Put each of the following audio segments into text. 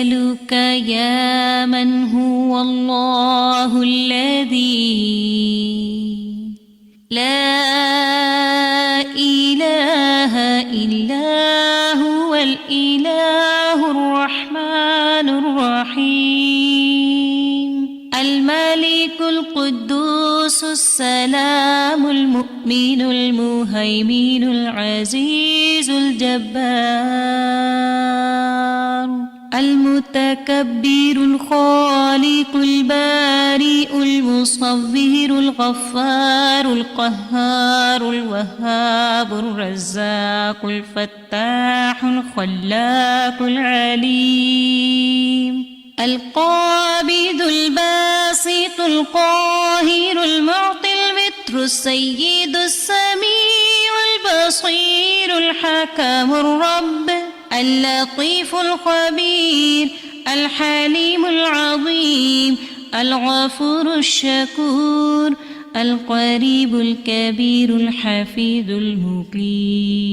أسألك يا من هو الله الذي لا إله إلا هو الإله الرحمن الرحيم الملك القدوس السلام المؤمن المهيمن العزيز الجبار المتكبر الخالق البارئ المصور الغفار القهار الوهاب الرزاق الفتاح الخلاق العليم القابض الباسط القاهر المعطي الوتر السيد السميع البصير الحكم الرب اللطيف الخبير الحليم العظيم الغفور الشكور القريب الكبير الحفيظ المقيت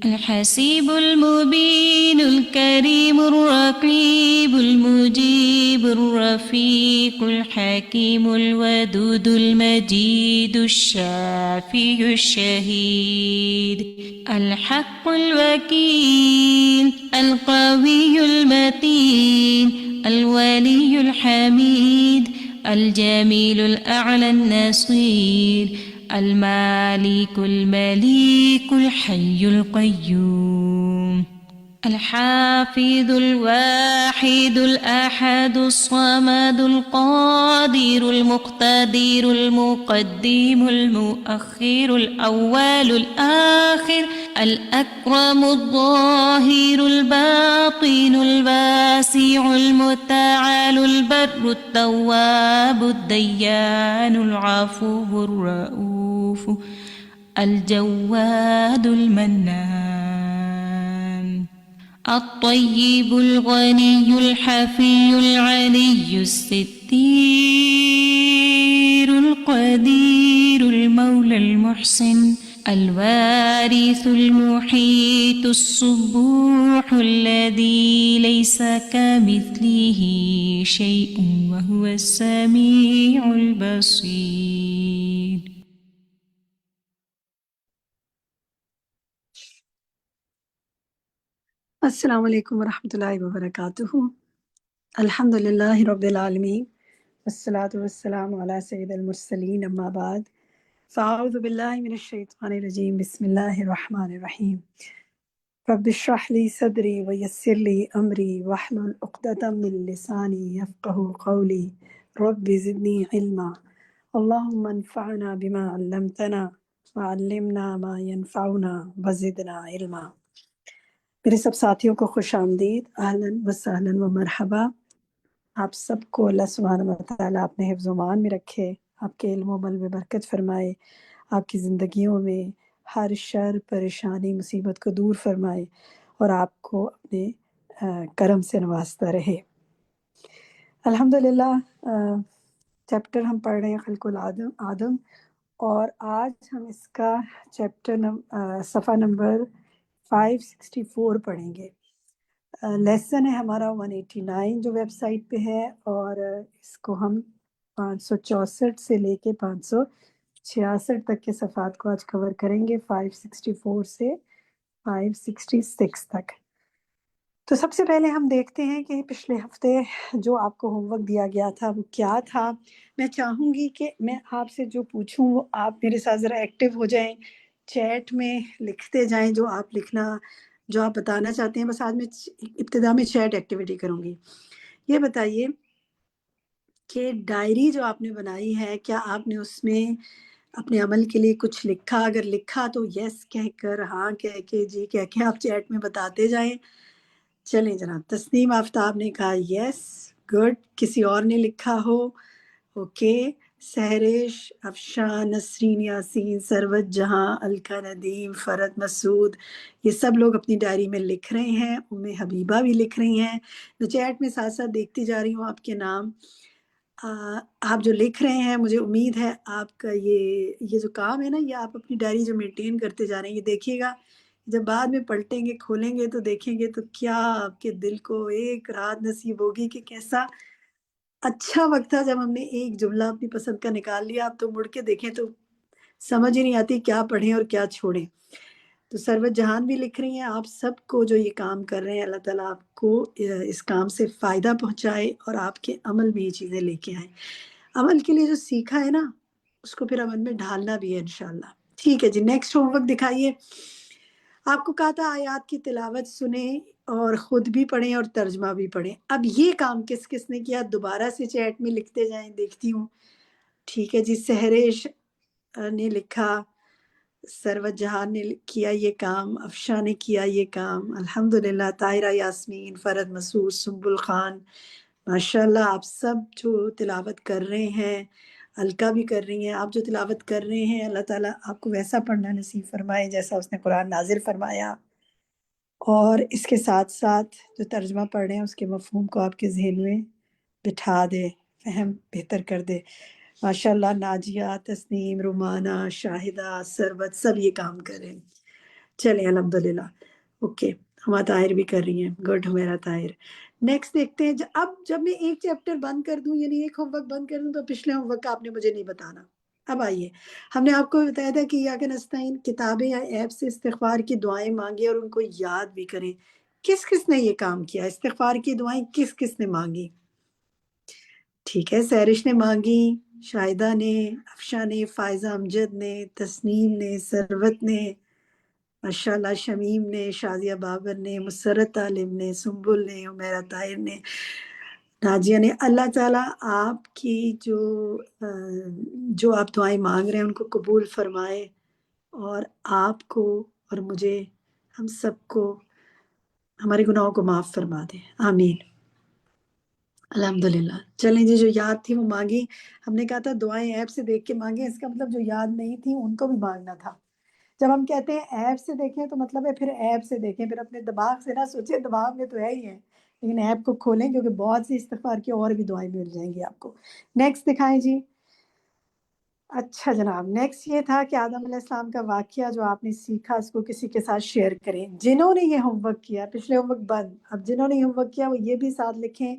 الحسيب المبين الكريم الرقيب المجيب الرفيق الحكيم الودود المجيد الشافي الشهيد الحق الوكيل القوي المتين الولي الحميد الجميل الأعلى النصير المالك المليك الحي القيوم الحافظ الواحد الأحد الصمد القادر المقتدر المقدم المؤخر الأول الآخر الأكرم الظاهر الباطن الواسع المتعال البر التواب الديان العفو الرؤوف الجواد المنان الطيب الغني الحفي العلي الستير القدير المولى المحسن الوارث المحيط الصبوح الذي ليس كمثله شيء وهو السميع البصير. السلام علیکم ورحمۃ اللہ وبرکاتہ. الحمدللہ رب العالمین والصلاة والسلام علی سید المرسلین اما بعد فاعوذ باللہ من الشیطان الرجیم بسم اللہ الرحمن الرحیم. رب اشرح لی صدری ویسر لی امری واحلل عقدۃ من لسانی یفقہوا قولی رب زدنی علما اللہم انفعنا بما علمتنا وعلمنا ما ینفعنا وزدنا علما. میرے سب ساتھیوں کو خوش آمدید، اہلاً و سہلاً و مرحبا. آپ سب کو اللہ سبحانہ و تعالیٰ اپنے حفظ و امان میں رکھے، آپ کے علم و عمل میں برکت فرمائے، آپ کی زندگیوں میں ہر شر پریشانی مصیبت کو دور فرمائے اور آپ کو اپنے کرم سے نوازتا رہے. الحمدللہ چیپٹر ہم پڑھ رہے ہیں خلق آدم، اور آج ہم اس کا چیپٹر صفحہ نمبر 564 پڑھیں گے. لیسن ہے ہمارا 189 جو ویب سائٹ پہ ہے، اور اس کو ہم 564 سے لے کے 566 تک کے صفحات کو آج کور کریں گے، 564 سے 566 تک. تو سب سے پہلے ہم دیکھتے ہیں کہ پچھلے ہفتے جو آپ کو ہوم ورک دیا گیا تھا وہ کیا تھا. میں چاہوں گی کہ میں آپ سے جو پوچھوں وہ آپ میرے ساتھ ذرا ایکٹیو ہو جائیں، چیٹ میں لکھتے جائیں جو آپ بتانا چاہتے ہیں. بس آج میں ابتدا میں چیٹ ایکٹیویٹی کروں گی. یہ بتائیے کہ ڈائری جو آپ نے بنائی ہے، کیا آپ نے اس میں اپنے عمل کے لیے کچھ لکھا؟ اگر لکھا تو یس کہہ کر، ہاں کہہ کے، جی کہہ کے آپ چیٹ میں بتاتے جائیں. چلیں جناب، تسنیم آفتاب نے کہا یس، گڈ. کسی اور نے لکھا ہو؟ اوکے. سہرش، افشان، نسرین یاسین، سروت جہاں، الکا ندیم، فرد مسعود، یہ سب لوگ اپنی ڈائری میں لکھ رہے ہیں. حبیبہ بھی لکھ رہی ہیں. میں چیٹ میں ساتھ ساتھ دیکھتی جا رہی ہوں آپ کے نام. آپ جو لکھ رہے ہیں، مجھے امید ہے آپ کا یہ جو کام ہے نا، یہ آپ اپنی ڈائری جو مینٹین کرتے جا رہے ہیں، یہ دیکھیے گا جب بعد میں پلٹیں گے کھولیں گے تو دیکھیں گے تو کیا آپ کے دل کو ایک رات نصیب ہوگی کہ کیسا اچھا وقت تھا جب ہم نے ایک جملہ اپنی پسند کا نکال لیا. آپ تو مڑ کے دیکھیں تو سمجھ ہی نہیں آتی کیا پڑھیں اور کیا چھوڑیں. تو سروت جہان بھی لکھ رہی ہیں آپ سب کو جو یہ کام کر رہے ہیں اللہ تعالیٰ آپ کو اس کام سے فائدہ پہنچائے اور آپ کے عمل میں یہ چیزیں لے کے آئیں. عمل کے لیے جو سیکھا ہے نا اس کو پھر عمل میں ڈھالنا بھی ہے انشاءاللہ. ٹھیک ہے جی, نیکسٹ ہوم ورک دکھائیے. آپ کو کہا تھا آیات کی تلاوت سنیں اور خود بھی پڑھیں اور ترجمہ بھی پڑھیں. اب یہ کام کس کس نے کیا دوبارہ سے چیٹ میں لکھتے جائیں, دیکھتی ہوں. ٹھیک ہے جی, سہرش نے لکھا, سروت جہان نے کیا یہ کام, افشا نے کیا یہ کام, الحمدللہ. طاہرہ یاسمین, فرد مسعود, سنبل خان, ماشاءاللہ آپ سب جو تلاوت کر رہے ہیں, الکا بھی کر رہی ہیں. آپ جو تلاوت کر رہے ہیں اللہ تعالیٰ آپ کو ویسا پڑھنا نصیب فرمائے جیسا اس نے قرآن نازل فرمایا, اور اس کے ساتھ ساتھ جو ترجمہ پڑھ رہے ہیں اس کے مفہوم کو آپ کے ذہن میں بٹھا دے, فہم بہتر کر دے. ماشاءاللہ ناجیہ, تسنیم, رومانہ, شاہدہ, سروت سب یہ کام کر رہے ہیں. چلیں الحمدللہ. اوکے, ہما طاہر بھی کر رہی ہیں, گڈ ہمیرا طاہر. نیکسٹ دیکھتے ہیں. اب جب میں ایک چیپٹر بند کر دوں یعنی ایک ہوم ورک بند کر دوں تو پچھلے ہوم ورک کا آپ نے مجھے نہیں بتانا. اب آئیے, ہم نے آپ کو بتایا تھا کہ یا کہ نستعین کتابیں یا ایپ سے استغفار کی دعائیں مانگیں اور ان کو یاد بھی کریں. کس کس نے یہ کام کیا؟ استغفار کی دعائیں کس کس نے مانگی؟ ٹھیک ہے, سہرش نے مانگی, شاہدہ نے, افشا نے, فائزہ امجد نے, تسنیم نے, سروت نے, ماشاءاللہ شمیم نے, شازیہ بابر نے, مسرت عالم نے, سنبل نے, عمیرہ طاہر نے, ناجیہ نے. اللہ تعالیٰ آپ کی جو آپ دعائیں مانگ رہے ہیں ان کو قبول فرمائے اور آپ کو اور مجھے, ہم سب کو ہمارے گناہوں کو معاف فرما دے. آمین. الحمدللہ. چلیں جی, جو یاد تھی وہ مانگی. ہم نے کہا تھا دعائیں ایپ سے دیکھ کے مانگیں, اس کا مطلب جو یاد نہیں تھی ان کو بھی مانگنا تھا. جب ہم کہتے ہیں ایپ سے دیکھیں تو مطلب ہے پھر ایپ سے دیکھیں, پھر اپنے دماغ سے نہ سوچیں, دماغ میں تو ہے ہی ہے, لیکن ایپ کو کھولیں کیونکہ بہت سی استغفار کی اور بھی دعائیں مل جائیں گی آپ کو. نیکسٹ دکھائیں جی. اچھا جناب, نیکسٹ یہ تھا کہ آدم علیہ السلام کا واقعہ جو آپ نے سیکھا اس کو کسی کے ساتھ شیئر کریں. جنہوں نے یہ ہوم ورک کیا, پچھلے ہوم ورک بند, اب جنہوں نے یہ ہوم ورک کیا وہ یہ بھی ساتھ لکھیں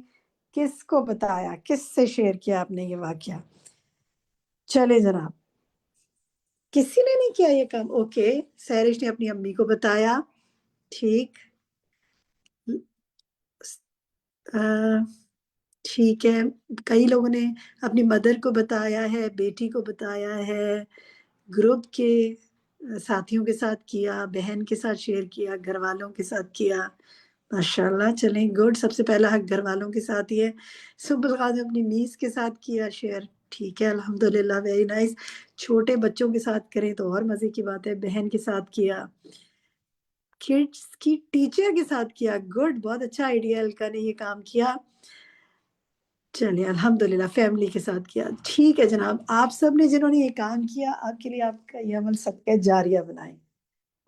کس کو بتایا, کس سے شیئر کیا آپ نے یہ واقعہ. چلے جناب, کسی نے نہیں کیا یہ کام. اوکے, سہرش نے اپنی امی کو بتایا. ٹھیک, ٹھیک ہے, کئی لوگوں نے اپنی مدر کو بتایا ہے, بیٹی کو بتایا ہے, گروپ کے ساتھیوں کے ساتھ کیا, بہن کے ساتھ شیئر کیا, گھر والوں کے ساتھ کیا. ماشاءاللہ, چلیں گڈ. سب سے پہلا حق گھر والوں کے ساتھ ہی ہے. سنبل خان نے اپنی نیس کے ساتھ کیا شیئر. ٹھیک ہے, الحمدللہ, ویری نائس. چھوٹے بچوں کے ساتھ کریں تو اور مزے کی بات ہے. بہن کے ساتھ کیا, کڈس کی ٹیچر کے ساتھ کیا. گڈ, بہت اچھا آئیڈیا, الکا نے یہ کام کیا. چلیے الحمدللہ, فیملی کے ساتھ کیا. ٹھیک ہے جناب, آپ سب نے جنہوں نے یہ کام کیا آپ کے لیے آپ کا یہ عمل صدقہ جاریہ بنائیں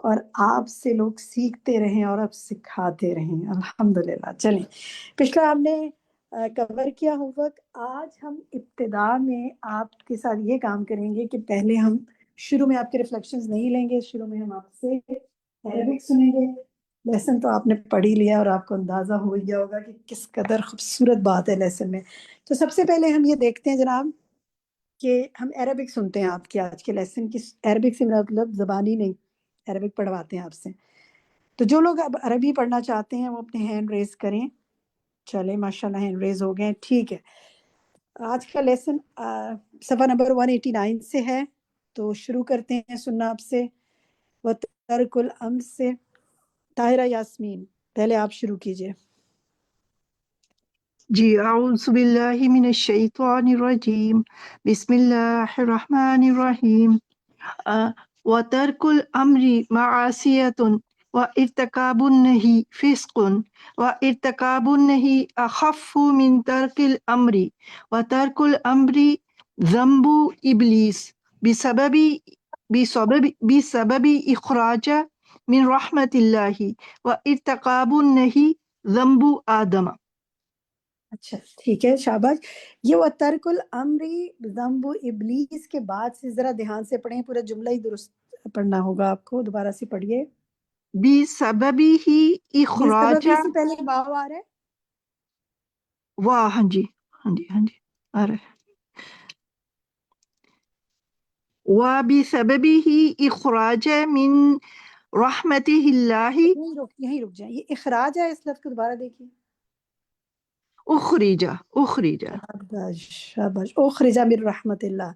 اور آپ سے لوگ سیکھتے رہیں اور آپ سکھاتے رہیں. الحمدللہ. چلیں, پچھلا ہم نے کور کیا ہوم ورک. آج ہم ابتدا میں آپ کے ساتھ یہ کام کریں گے کہ پہلے ہم شروع میں آپ کے ریفلیکشنز نہیں لیں گے, شروع میں ہم آپ سے عربک سنیں گے. لیسن تو آپ نے پڑھ ہی لیا اور آپ کو اندازہ ہو گیا ہوگا کہ کس قدر خوبصورت بات ہے لیسن میں. تو سب سے پہلے ہم یہ دیکھتے ہیں جناب کہ ہم عربک سنتے ہیں آپ کے آج کے لیسن کی. عربک سے مطلب زبانی نہیں, عربک پڑھواتے ہیں آپ سے. تو جو لوگ اب عربی پڑھنا چاہتے ہیں وہ اپنے ہینڈ ریز کریں. چلے ماشاءاللہ ہینڈ ریز ہو گئے. ٹھیک ہے, آج کا لیسن صفحہ نمبر 189 سے ہے. تو شروع کرتے ہیں سننا آپ سے وَتَرْكُ الْأَمْرِ سے. طاہرہ یاسمین, پہلے آپ شروع کیجئے. جی, اعوذ باللہ من الشیطان الرجیم, بسم اللہ الرحمن الرحیم. وَتَرْكُ الْأَمْرِ مَعَصِیَةٌ وَارْتِكَابُ النَّهْیِ فِسْقٌ وَارْتِكَابُ النَّهْیِ أَخَفُّ مِنْ تَرْكِ الْأَمْرِ وَتَرْكُ الْأَمْرِ ذَنْبُ إِبْلِیسَ بسبب إخراج من رحمت اللہ وارتکاب النہی ذنب آدم. اچھا ٹھیک ہے, شاباش. یہ وَتَرْكُ الْأَمْرِ ذَنْبُ إِبْلِیسَ کے بعد سے ذرا دھیان سے پڑھیں, پورا جملہ ہی درست پڑھنا ہوگا آپ کو. دوبارہ سے پڑھیے. بسببه یہ اخراج سبب سے پہلے واو آ رہا ہے. واہ ہاں جی ہاں جی ہاں جی آ رہا ہے وبسببه اخراج من رحمته اللہ یہیں رک جائیں. یہ اخراج ہے، اس لفظ کو دوبارہ دیکھیے. اخرج شاباش شاباش. اخرج من رحمت اللہ.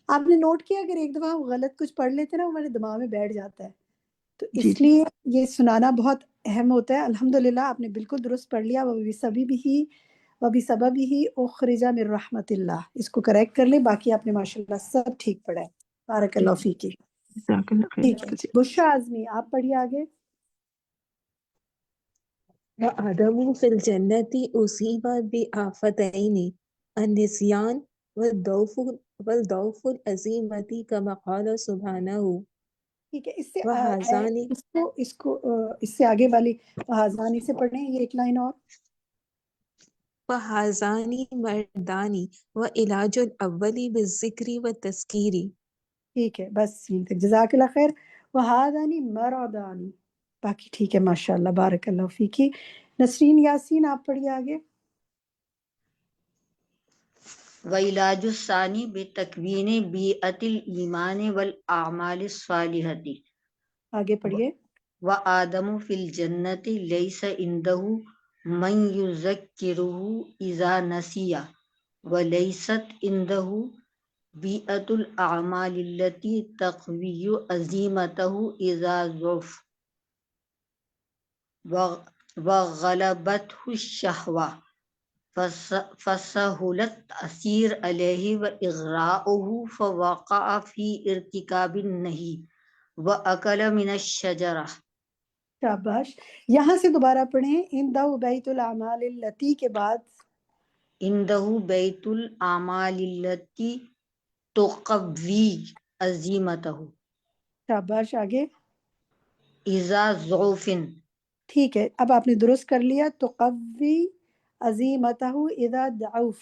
آپ نے نوٹ کیا اگر ایک دفعہ ہم غلط کچھ پڑھ لیتے ہیں نا، وہ ہمارے دماغ میں بیٹھ جاتا ہے، تو جی اس لیے یہ سنانا بہت اہم ہوتا ہے. الحمدللہ آپ نے بالکل درست پڑھ لیا. وَبِسَبَبِهِ أُخْرِجَ مِن رحمت اللہ. اس کو کریکٹ کر لیں، باقی آپ نے ماشاءاللہ سب ٹھیک پڑھا ہے. بارک اللہ فیکی. جزاک اللہ خیر ٹھیک ہے. کثیر. بشرا اعظمی آپ پڑھیے آگے. وآدم في الجنة أصيب بآفتين النسيان والضعف العظيمة كما قال سبحانه ٹھیک ہے. اس سے وهذان اس سے آگے والی ہازانی سے پڑھیں یہ ایک لائن اور. وهذان مردان وعلاج الأول بالذكر والتذكير. ٹھیک ہے بس یہیں تک. جزاک اللہ خیر. وہادانی مرادانی. باقی ٹھیک ہے ماشاءاللہ. بارک اللہ فیکی. نسرین یاسین آپ پڑھیے آگے. وعلاج الثانی بتکوین بیعت الایمان والاعمال الصالحۃ. آگے پڑھیے. وآدم فی الجنۃ لیس عنده من یذکرہ اذا نسی ولیست عنده بیعت الاعمال التي تقوی عزیمتہ اذا ضعف وغلبته الشہوہ فسهلت تأثیر علیہ وإغراؤہ فوقع فی ارتکاب النہی وأکل من الشجرہ. شاباش. یہاں سے دوبارہ پڑھیں. اندہ بیت الاعمال التی کے بعد عنده بیت الاعمال التی تقوی عزیمتہ شاباش. آگے. اذا ضعف. ٹھیک ہے اب آپ نے درست کر لیا. تو قوی عظیمتہ اذا ضعف.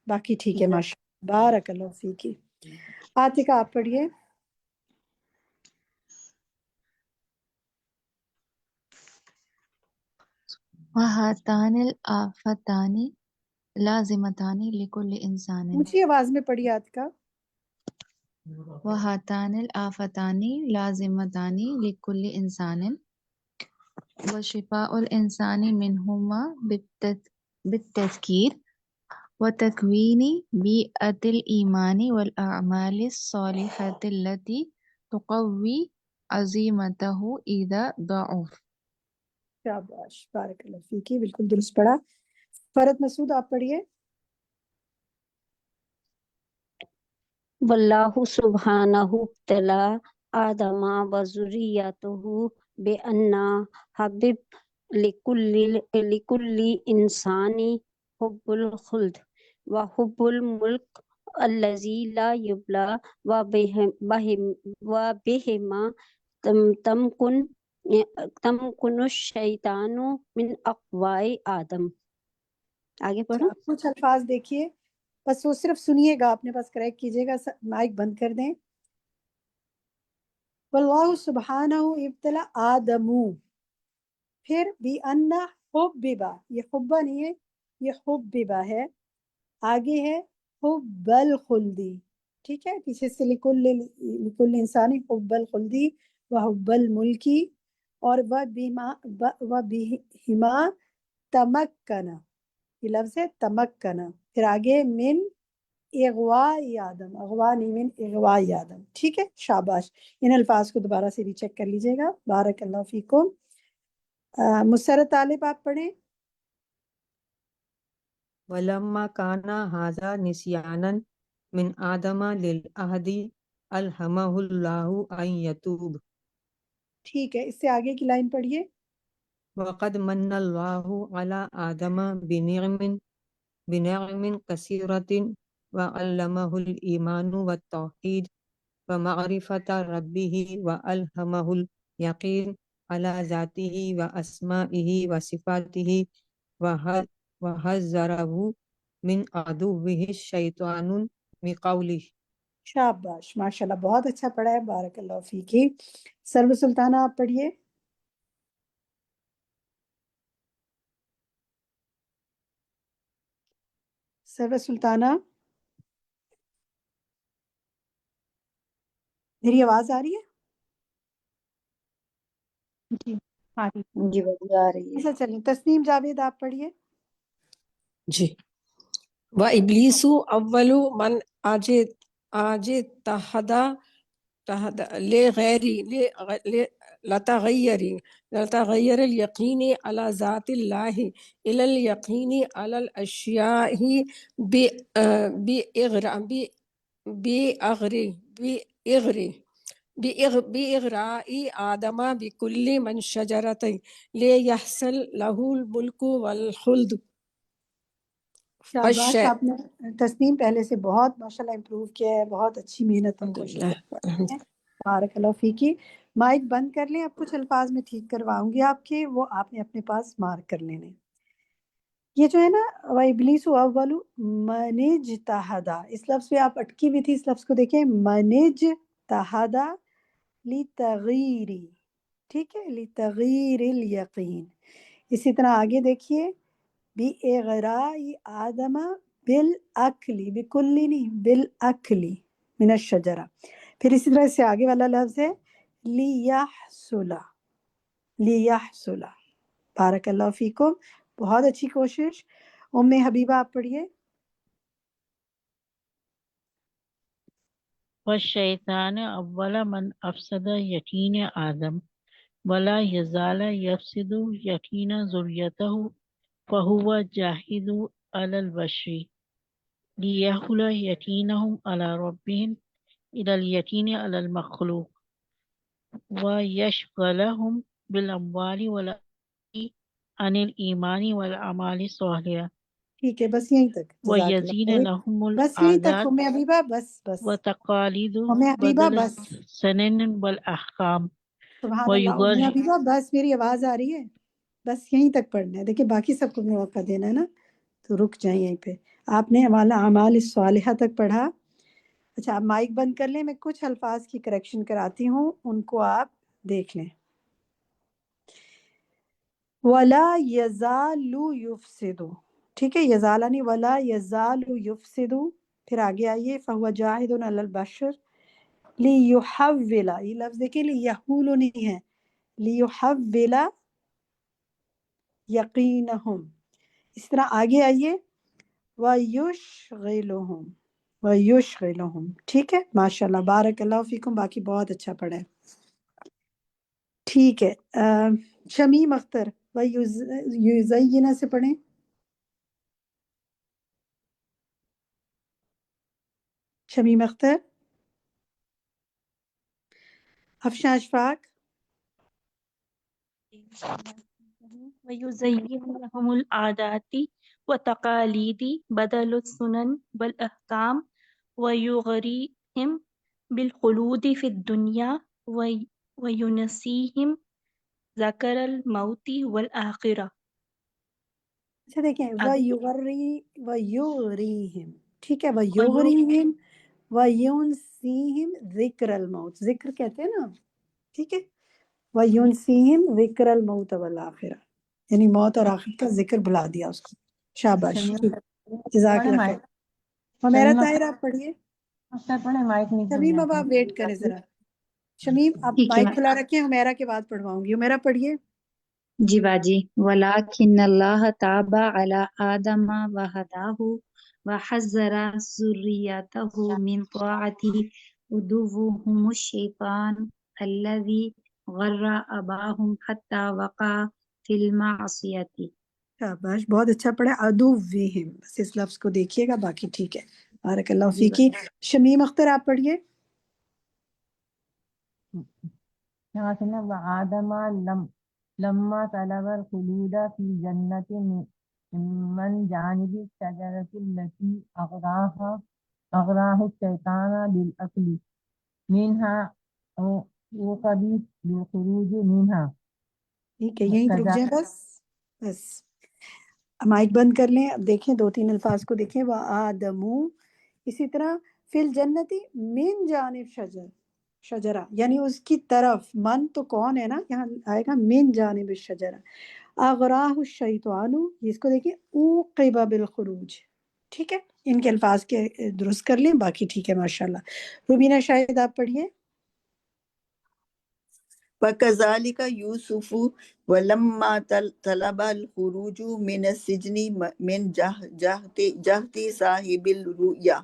باقی ٹھیک ہے ماشاءاللہ. بارک اللہ فیکی. عاتقہ آپ پڑھیے. وہاتان الآفتان لازمتان لکل انسان. اونچی آواز میں پڑھیے عاتقہ. وہاتان الآفتان لازمتان لکل انسان وشفاء الانسان منہما بالتذکیر وتکوین بیعت الایمان والاعمال الصالحۃ التي تقوی عزیمتہ اذا ضعف. شاباش. بارک اللہ فیکی. بالکل درست پڑھا. فرد مسعود آپ پڑھیے. واللہ سبحانہ ابتلا آدم و ذریتہ بأن حبب لکل انسانی حب الخلد و حب الملک الذی لا یبلا و بہما تمکن الشیطان من اقواء آدم. آگے پڑھو. اچھا کچھ الفاظ دیکھیے بس وہ صرف سنیے گا، اپنے پاس کریکٹ کیجیے گا. مائک بند کر دیں. واللہ سبحانہ ابتلا آدمو، پھر بھی ان حببا، یہ حبا نہیں ہے، یہ حببا ہے. آگے ہے حب الخلدی. ٹھیک ہے، پیچھے سے لکل انسانی حب الخلدی و حب الملکی اور و بہما تمکنا، یہ لفظ ہے تمکنا. پھر آگے من اغواء آدم، اغوا نہیں من اغواء آدم. ٹھیک ہے شاباش. ان الفاظ کو دوبارہ سے ری چیک کر لیجیے گا. بارک اللہ فیکم. مسرت طالب آپ پڑھیں. ولما كان هذا نسيانا من آدم للعهد ألهمه الله أن يتوب. ٹھیک ہے، اس سے آگے کی لائن پڑھیے. وقد من الله على آدم بنعم كثيرة وعلمه الإيمان والتوحيد ومعرفة ربه وألهمه اليقين على ذاته وأسمائه وصفاته وحذره من عدوه الشیطان بقوله. شاباش ماشاءاللہ، بہت اچھا پڑھا ہے. بارک اللہ فیکی. سرو سلطانہ آپ پڑھیے. سر سلطانہ میری آواز آ رہی ہے؟ جی آ رہی جی بڑھیا آ رہی ہے. اچھا چلیں، تسنیم جاوید آپ پڑھیے. جی. وإبليس أول من اجتهد لتغير اليقين على ذات الله إلى اليقين على الأشياء بإغراء آدم بكل من شجرة ليحصل له الملك والخلد. شاباش، آپ نے تسنیم پہلے سے بہت ماشاءاللہ امپروو کیا ہے، بہت اچھی محنت اور کوشش ہے. بارک اللہ فیکی. مائک بند کر لیں، اب کچھ الفاظ میں ٹھیک کرواؤں گی آپ کے، وہ آپ نے اپنے پاس مارک کر لینے. یہ جو ہے نا وَإِبْلِيسُ أَوَّلُ مَنِ اجْتَهَدَ، اس لفظ پہ آپ اٹکی ہوئی تھی، اس لفظ کو دیکھیں، مَنِ اجْتَهَدَ لِتَغْيِيرِ، ٹھیک ہے، لِتَغْيِيرِ الْيَقِينِ. اسی طرح آگے دیکھیے بِإِغْرَاءِ آدَمَ بِالْأَكْلِ، بِكُلِّ نہیں، بِالْأَكْلِ مِنَ الشَّجَرَةِ. پھر اسی طرح سے آگے والا لفظ ہے لِيَحْصُلَ، لِيَحْصُلَ. بارک اللہ فیکم، بہت اچھی کوشش. ام حبیبہ آپ پڑھیے. والشیطان اول من افسد یقین آدم ولا یزال یفسد یقین ذریته فهو جاہد علی البشر لیحل یقینهم علی ربهم الى الیقین علی المخلوق ویشغلهم بالاموال والأولاد عن الایمان والاعمال الصالحة ٹھیک ہے، بس یہیں تک. جزاک اللہ ویزین خیر. لهم بس یہیں تک العادات ام حبیبہ، بس بس وتقالید ام حبیبہ بدل بس. السنن والاحکام سبحان اللہ. ام ویغر حبیبہ بس، میری آواز آ رہی ہے؟ بس یہیں تک پڑھنا ہے. دیکھیں باقی سب کو موقع دینا ہے نا، تو رک جائیں یہیں پہ. آپ نے اعمال الصالحہ تک پڑھا. اچھا آپ مائک بند کر لیں، میں کچھ الفاظ کی کریکشن کراتی ہوں، ان کو آپ دیکھ لیں. وَلَا يَزَالُ يُفْسِدُ، ٹھیک ہے، یزالہ نہیں، وَلَا يَزَالُ يُفْسِدُ. پھر آگے آئیے فَهُوَ جَاهِدٌ عَلَى الْبَشَرِ لِيُحَوِّلَ، یہ لفظ دیکھیں لِيَحُولُ نہیں ہے، لِيُحَوِّلَ يَقِينَهُمْ. اس طرح آگے آئیے وَيُشْغِلُهُمْ، وَيُشْغِلُهُمْ. ٹھیک ہے، ماشاءاللہ بارک اللہ فیکم، باقی بہت اچھا پڑھا ہے. ٹھیک ہے. شمیم اختر وَيُزَيِّنَ سے پڑھیں. شمیم اختر. افشاں اشفاق. وَيُزَيِّنُ لَهُمُ الْعَادَاتِ وَتَقَالِيدِ بَدَلَ السُّنَنِ وَالْأَحْكَامِ وَيُغْرِيهِمْ بِالْخُلُودِ فِي الدُّنْيَا وَيُنْسِيهِمْ ذَكْرَ الْمَوْتِ وَالْآخِرَةِ. اچھا دیکھیں وَيُغْرِيهِمْ، ٹھیک ہے، وَيُغْرِيهِمْ وَيُغْرِيهِمْ وَيُنْسِيهِمْ ذِكْرَ الموت، ذکر کہتے ہیں نا، ٹھیک ہے، وَيُنْسِيهِمْ ذِكْرَ الموت والآخرہ، یعنی موت اور آخرت کا ذکر بھلا دیا اس کو. شاباش، جزاک اللہ خیر. ہمیرا طاہر آپ پڑھیے. شمیم اب آپ ویٹ کریں ذرا. شمیم آپ ٹھیک ہے مائک کھلا رکھیں، ہمیرا کے بعد پڑھواؤں گی. ہمیرا پڑھیے. جی باجی. وَلَكِنَّ اللَّهَ تَابَ عَلَى آدَمَ وَهَدَاهُ وَحَذَّرَ ذُرِّيَّتَهُ مِنْ طَاعَتِهِ عُدُوُّهُمُ الشَّيْطَانُ الَّذِي غَرَّ أَبَاهُمْ حَتَّى وَقَعَ فِي الْمَعْصِيَةِ. شاباش، بہت اچھا پڑھا. عدوہم، بس اس لفظ کو دیکھیے گا، باقی ٹھیک ہے. بارک اللہ جی فیکی. شمیم اختر آپ پڑھیے. وآدم لما طلب الخلود في الجنة من جانب الشجرة التي أغراه الشيطان بالأكل منها وقد بالخروج منها. ٹھیک ہے، یہیں رک جائیں بس. بس مائک بند کر لیں. اب دیکھیں دو تین الفاظ کو دیکھیں. وآدمو، اسی طرح فی الجنتی من جانب شجرہ، یعنی اس کی طرف. من تو کون ہے نا، یہاں آئے گا من جانب الشجرہ. اغراہ الشیطان، اس کو دیکھیں اوقب بالخروج، ٹھیک ہے. ان کے الفاظ کے درست کر لیں، باقی ٹھیک ہے ماشاءاللہ۔ روبینہ شاہد آپ پڑھیے۔ وَكَذَلِكَ يُوسُفُ وَلَمَّا طَلَبَ الْخُرُوجُ مِنَ السِّجْنِ مِنْ جَهْدِ صَاحِبِ الرُّؤْيَا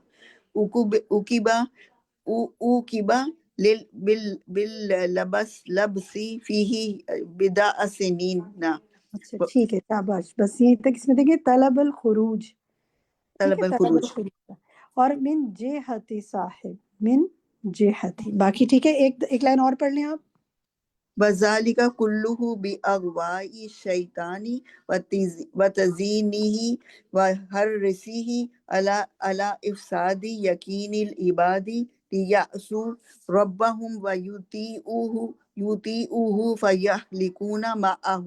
أُوكِبَ بِاللَّبْسِ فِيهِ بِضْعَ سِنِينَ۔ اچھا ٹھیک ہے، شاباش، بس یہیں تک اس میں دیکھیں طلب الخروج، ٹھیک طلب ہے، طلب الخروج۔ الخروج اور من جہتی صاحب، من جہتی، باقی ٹھیک ہے۔ ایک لائن اور پڑھ لیں آپ۔ وَذَلِكَ كُلُّهُ بِأَغْوَاءِ الشَّيْطَانِ وَتَزْيِينِهِ وَحِرْصِهِ عَلَى إِفْسَادِ يَقِينِ الْعِبَادِ لِيَعْصُوا رَبَّهُمْ وَيُطِيعُوهُ فَيَهْلِكُونَ مَعَهُ۔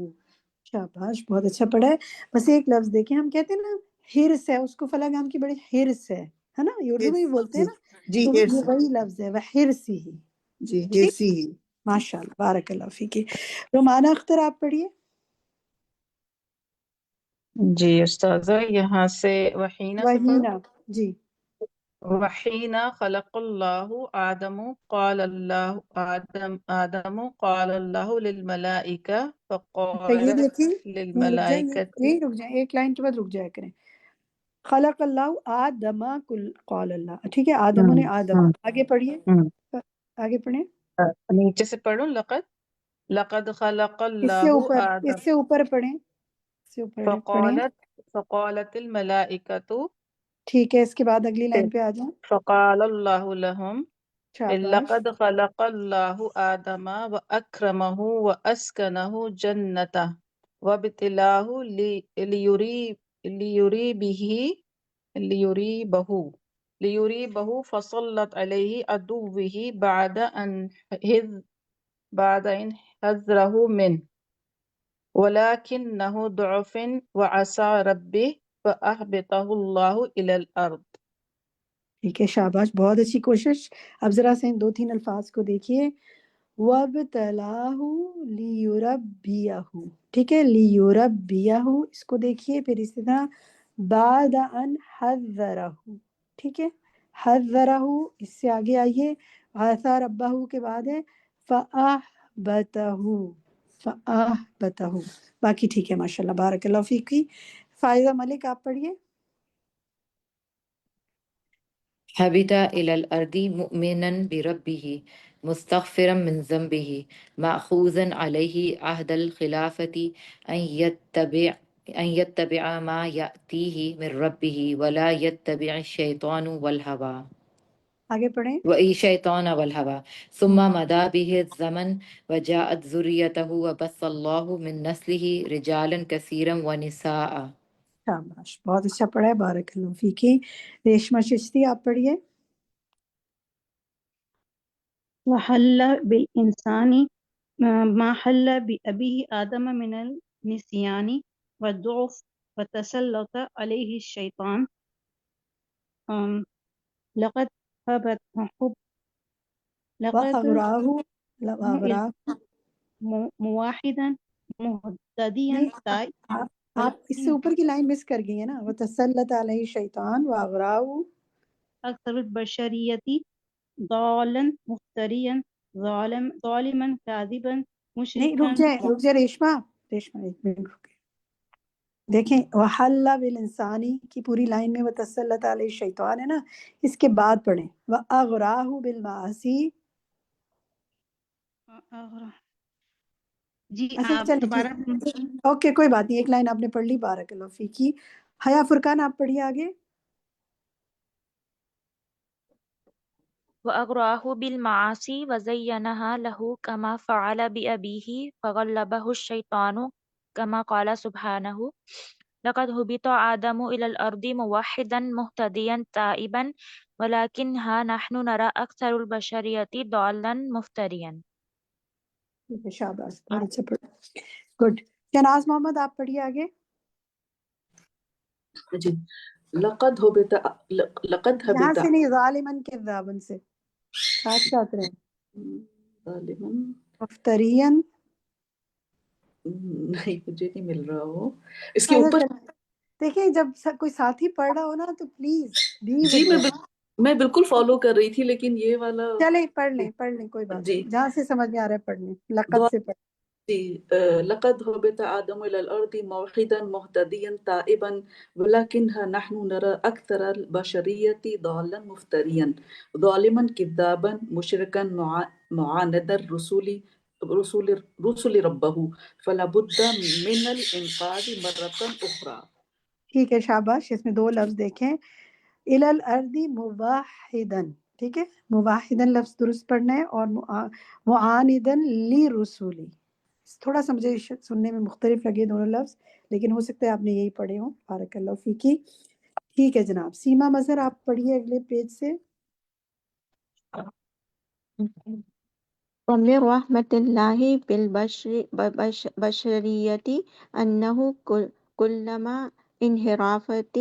شاباش، بہت اچھا پڑھا ہے۔ بس ایک لفظ دیکھیں، ہم کہتے ہیں نا ہرس ہے، اس کو فلاں کام کی بڑی ہرس ہے نا، یہ اردو میں بھی بولتے ہیں نا، جی تو ہرس، یہ وہی لفظ ہے، وحرسی ہی۔ جی ٹھیک، ہرسی ہی۔ ماشاء اللہ، بارک اللہ فیکی۔ رومانہ اختر آپ پڑھیے۔ جی استاذہ، یہاں سے وحینہ سے پڑھو۔ وحینہ، جی۔ وحین خلق اللہ آدم قال اللہ للملائکہ اچھا، یہ فقالت دیکھیں، نہیں رک جائیں، للملائکۃ۔ یہی رک جائیں، ایک لائن کے بعد رک جایا کریں۔ خلق اللہ آدم قال اللہ، ٹھیک ہے، آدم نے آدم، آگے پڑھیے، آگے پڑھیں۔ نیچے سے پڑھو، لقد خلق اس سے اللہ اوپر، آدم اس سے اوپر پڑھیں، اس سے اوپر پڑھیں۔ فقالت الملائکۃ، ٹھیک ہے، اس کے بعد اگلی لائن پہ آ جائیں۔ فقال اللہ لهم شاباش، لقد خلق اللہ آدم وأکرمہ وأسکنہ جنتہ وابتلاہ لیریبہ فصلت علیہ عدوہ بعد ان حذرہ منہ ولکنہ ضعف وعصى ربہ فأہبطہ اللہ الی الارض۔ ٹھیک ہے، شاباش، بہت اچھی کوشش۔ اب ذرا سے ان 2-3 الفاظ کو دیکھیے۔ وَابْتَلَاهُ لِيُرَبِّيَهُ، ٹھیک ہے، لِيُرَبِّيَهُ، اس کو دیکھیے، پھر اسی طرح بعد ان حذرہ، ٹھیک ہے، حذرہ، اس سے آگے آئیے، عَصَى رَبَّهُ کے بعد ہے فَأَحْبَتَهُ، باقی ٹھیک ہے ماشاءاللہ، بارک اللہ فیکی۔ فائزہ ملک آپ پڑھیے۔ حبط إلى الأرض مؤمنا بربه مستغفرا من ذنبه مأخوذا عليه عهد الخلافة أن يتبع ما يأتيه من ربه ولا يتبع الشيطان والهوى آگے پڑھیں۔ والشيطان والهوى ثم مضى به الزمن وجاءت ذريته وبث الله من نسله رجالا كثيرا ونساء۔ شاباش، بہت اچھا پڑھا ہے، بارک اللہ فیکی۔ ریشمہ چشتی آپ پڑھیے۔ وحل بالإنسان ما حل بأبيه آدم من النسيان والضعف وتسلط عليه الشيطان لقد وَأَغْرَاهُ موحدا مهتديا نہیں، آپ اس سے اوپر کی لائن مس کر گئی ہیں نا، وَتَسَلَّطَ عَلَيْهِ الشَّيْطَانُ وَأَغْرَاهُ أكثر البشرية ضالا مفتريا ظالما كاذبا نہیں، رک مشركا جائیں ریشمہ ایک منٹ رکے، دیکھیں وَحَلَّ بِالْإِنسَانِ کی پوری لائن میں وَتَسَلَّطَ عَلَيْهِ الشَّيْطَانُ ہے نا، اس کے بعد پڑھیں وَأَغْرَاهُ بِالْمَعَاصِي۔ جی اچھا آپ چلیں دوبارہ اوکے، کوئی بات نہیں، ایک لائن آپ نے پڑھ لی، بارک اللہ فیکی۔ حیا فرقان آپ پڑھیے آگے۔ وأغراه بالمعاصي وزينها له كما فعل بأبيه فغلبه الشيطان كما قال سبحانه لقد هبط آدم إلى الأرض موحدا مهتديا تائبا ولكنها نحن نرى أكثر البشرية ضالا مفتريا۔ ٹھیک ہے، شاباش، بہت اچھا پڑھا، گڈ۔ شہناز محمد آپ پڑھیے آگے۔ جی، لقد ہبط یہاں سے نہیں، ظالمن کے ذابن سے ساتھ ساتھ رہیں، ظالمن، مفترین، نہیں مجھے نہیں مل رہا وہ، اس کے اوپر دیکھیں جب کوئی ساتھی پڑھ رہا ہو نا تو پلیز بی جی ود میں بالکل فالو کر رہی تھی، لیکن یہ والا چلیں پڑھ لیں کوئی بات جی نہیں، جہاں سے سمجھ میں آ رہا ہے پڑھ لیں، لقد سے پڑھ جی لقد هبط آدم إلى الأرض موحدا مهتديا تائبا ولكنها نحن نرى أكثر البشرية ضالا مفتريا ظالما كذابا مشركا معاندا رسل ربه فلا بد من الإنقاذ مرة أخرى. ٹھیک ہے شاباش، اس میں دو لفظ دیکھیں، الی الارض مواحدن، ٹھیک ہے، مواحدن لفظ درست پڑھنا ہے، اور معاندن لی رسولی، تھوڑا سا مجھے سننے میں مختلف لگے دونوں لفظ، لیکن ہو سکتا ہے آپ نے یہی پڑھے ہوں، بارک اللہ فیکی. ٹھیک ہے جناب، سیما مظہر آپ پڑھیے اگلے پیج سے. ومن رحمة الله بالبشرية أنه كلما انحرفت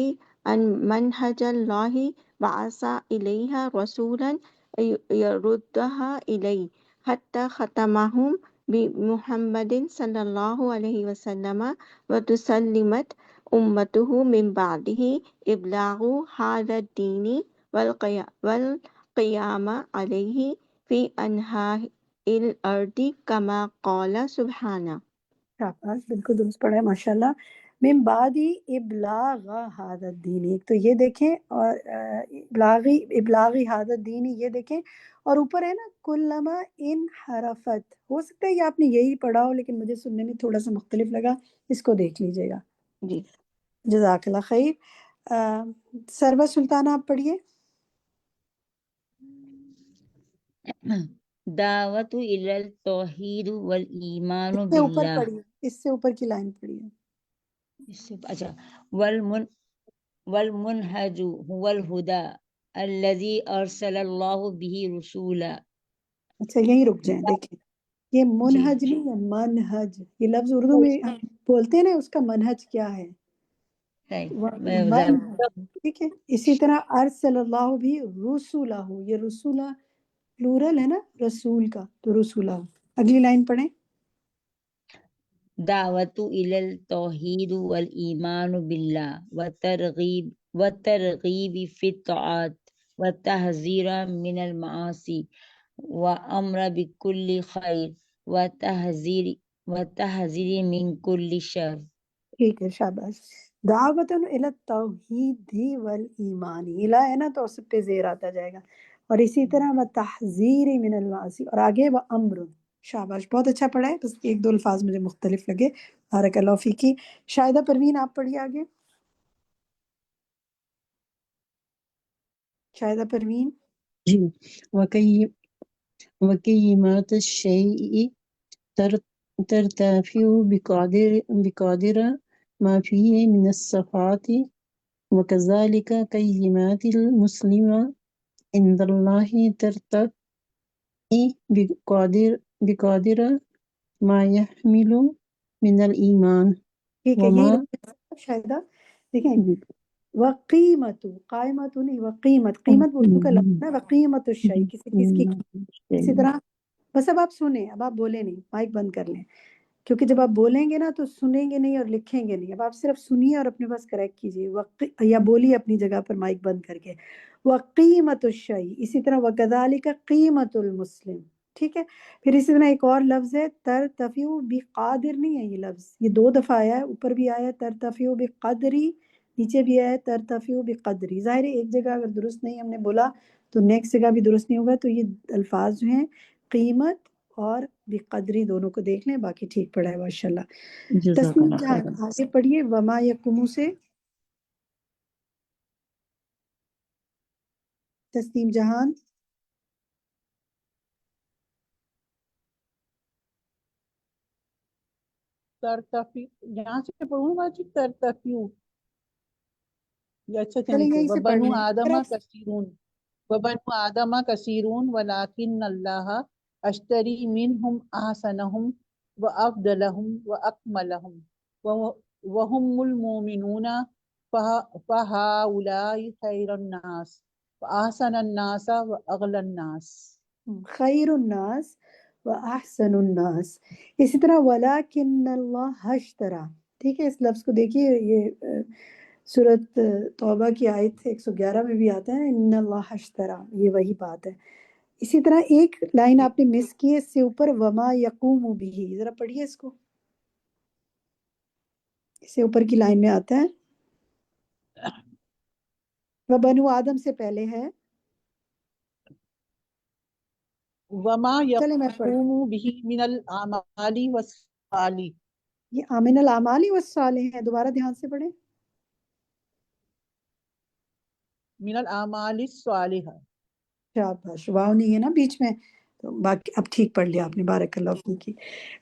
عن منهج الله بعث إليها رسولا يردها إليه حتى ختمهم بمحمد صلى الله عليه وسلم وتسلمت أمته من بعده إبلاغ هذا الدين والقيام عليه في أنحاء الارض کما قال سبحانہ. شاباش، بالکل درست پڑھا ہے ماشاءاللہ. من بعد ابلاغ هذا الدین، ایک تو یہ دیکھیں، اور ابلاغ هذا الدین یہ دیکھیں، اور اوپر ہے نا کلما انحرفت، ہو سکتا ہے یہ آپ نے یہی پڑھا ہو لیکن مجھے سننے میں تھوڑا سا مختلف لگا، اس کو دیکھ لیجئے گا. جی جزاک اللہ خیر. سرور سلطانہ آپ پڑھیے. دعوت الی التوحید والایمان اس سے اوپر باللہ. پڑھیے، اس سے اوپر کی لائن پڑھیے. اچھا، والمنہج هو الہدی الذی ارسل اللہ بہ رسولا. اچھا یہیں رک جائیں، دیکھیں یہ جی منہج نہیں ہے، منہج، یہ لفظ اردو میں ہم بولتے ہیں نا، اس کا منہج کیا ہے، منہج، ٹھیک ہے. اسی طرح ارسل اللہ بھی رسولہ، یہ رسولہ پلورل ہے نا رسول کا، تو رسولہ. اگلی لائن پڑھیں. دعوت الی التوحید والایمان باللہ والترغیب فی الطاعات والتحذیر من المعاصی وامر بکل خیر وتحذیر من کل شر. ٹھیک ہے شاباش. دعوت الی التوحید والایمان، الی ہے نا تو اس پہ زیر آتا جائے گا، اور اسی طرح وتحذیر من المعاصی، اور آگے وامر. شاباش، بہت اچھا پڑھا ہے، بس ایک دو الفاظ مجھے مختلف لگے. بارک اللہ فیکی. شاہدہ پروین آپ پڑھیے آگے. شاہدہ پروین. جی. وکلمات الشیء ترتفع بقدر ما فيه من الصفات وكذلك كلمات المسلم عند الله ترتفع بقدر ما يحمل من الإيمان ٹھیک ہے، وما یہی شاہدہ دیکھیں، وقیمت، قائمت نہیں، وقیمت، قیمت اردو کا لفظ ہے، وقیمت الشیء، کسی چیز کی قیمت. اسی طرح بس اب آپ سنیں، اب آپ بولیں نہیں، مائک بند کر لیں، کیونکہ جب آپ بولیں گے نا تو سنیں گے نہیں اور لکھیں گے نہیں. اب آپ صرف سنیے اور اپنے پاس کریکٹ کیجیے، یا بولیے اپنی جگہ پر مائک بند کر کے. وقیمت الشیء، اسی طرح وکذالک قیمت المسلم، ٹھیک ہے. پھر اسی طرح ایک اور لفظ ہے ترتفع بقادر، نہیں ہے یہ لفظ، یہ دو دفعہ آیا ہے، اوپر بھی آیا ہے ترتفع بقدری، نیچے بھی آیا ہے ترتفع بقدری. ظاہر ہے ایک جگہ اگر درست نہیں ہم نے بولا تو نیکسٹ جگہ بھی درست نہیں ہوگا. تو یہ الفاظ جو ہیں قیمت اور بقدری دونوں کو دیکھ لیں، باقی ٹھیک پڑھا ہے ماشاءاللہ. جزاک تسنیم اللہ جہاں خیر. آگے پڑھیے، وما یقوم سے. تسنیم جہان. ترتفی، یہاں سے پڑھوں گا جی، ترتفیو. اچھا چلیں ٹھیک ہے. یہیں سے پڑھ وبنو لیں اگر آدم آپ. کثیرون، وبنو آدم کثیرون ولکن اللہ اشتری منہم احسنہم وافضلہم واکملہم وہم المؤمنون فہؤلاء خیر الناس واحسن الناس واغلی الناس. خیر الناس و احسن الناس. اسی طرح ولیکن اللہ اشترا، ٹھیک ہے. اس لفظ کو دیکھیے، یہ سورت توبہ کی آیت 111 میں بھی آتا ہے ان اللہ اشترا، یہ وہی بات ہے۔ اسی طرح ایک لائن آپ نے مس کی ہے اس سے اوپر، وما یقوم بھی، ذرا پڑھیے اس کو، اس سے اوپر کی لائن میں آتا ہے وہ بنو آدم سے پہلے ہے، وما چلے میں پڑھ، يقوم به من الأعمال والصالح، یہ آمن الاعمال والصالح ہے، دوبارہ دھیان سے پڑھیں، من الأعمال الصالحة۔ شاباش، واو نہیں ہے نا بیچ میں، تو باقی اب ٹھیک پڑھ لیا آپ نے، بارک اللہ فیکی،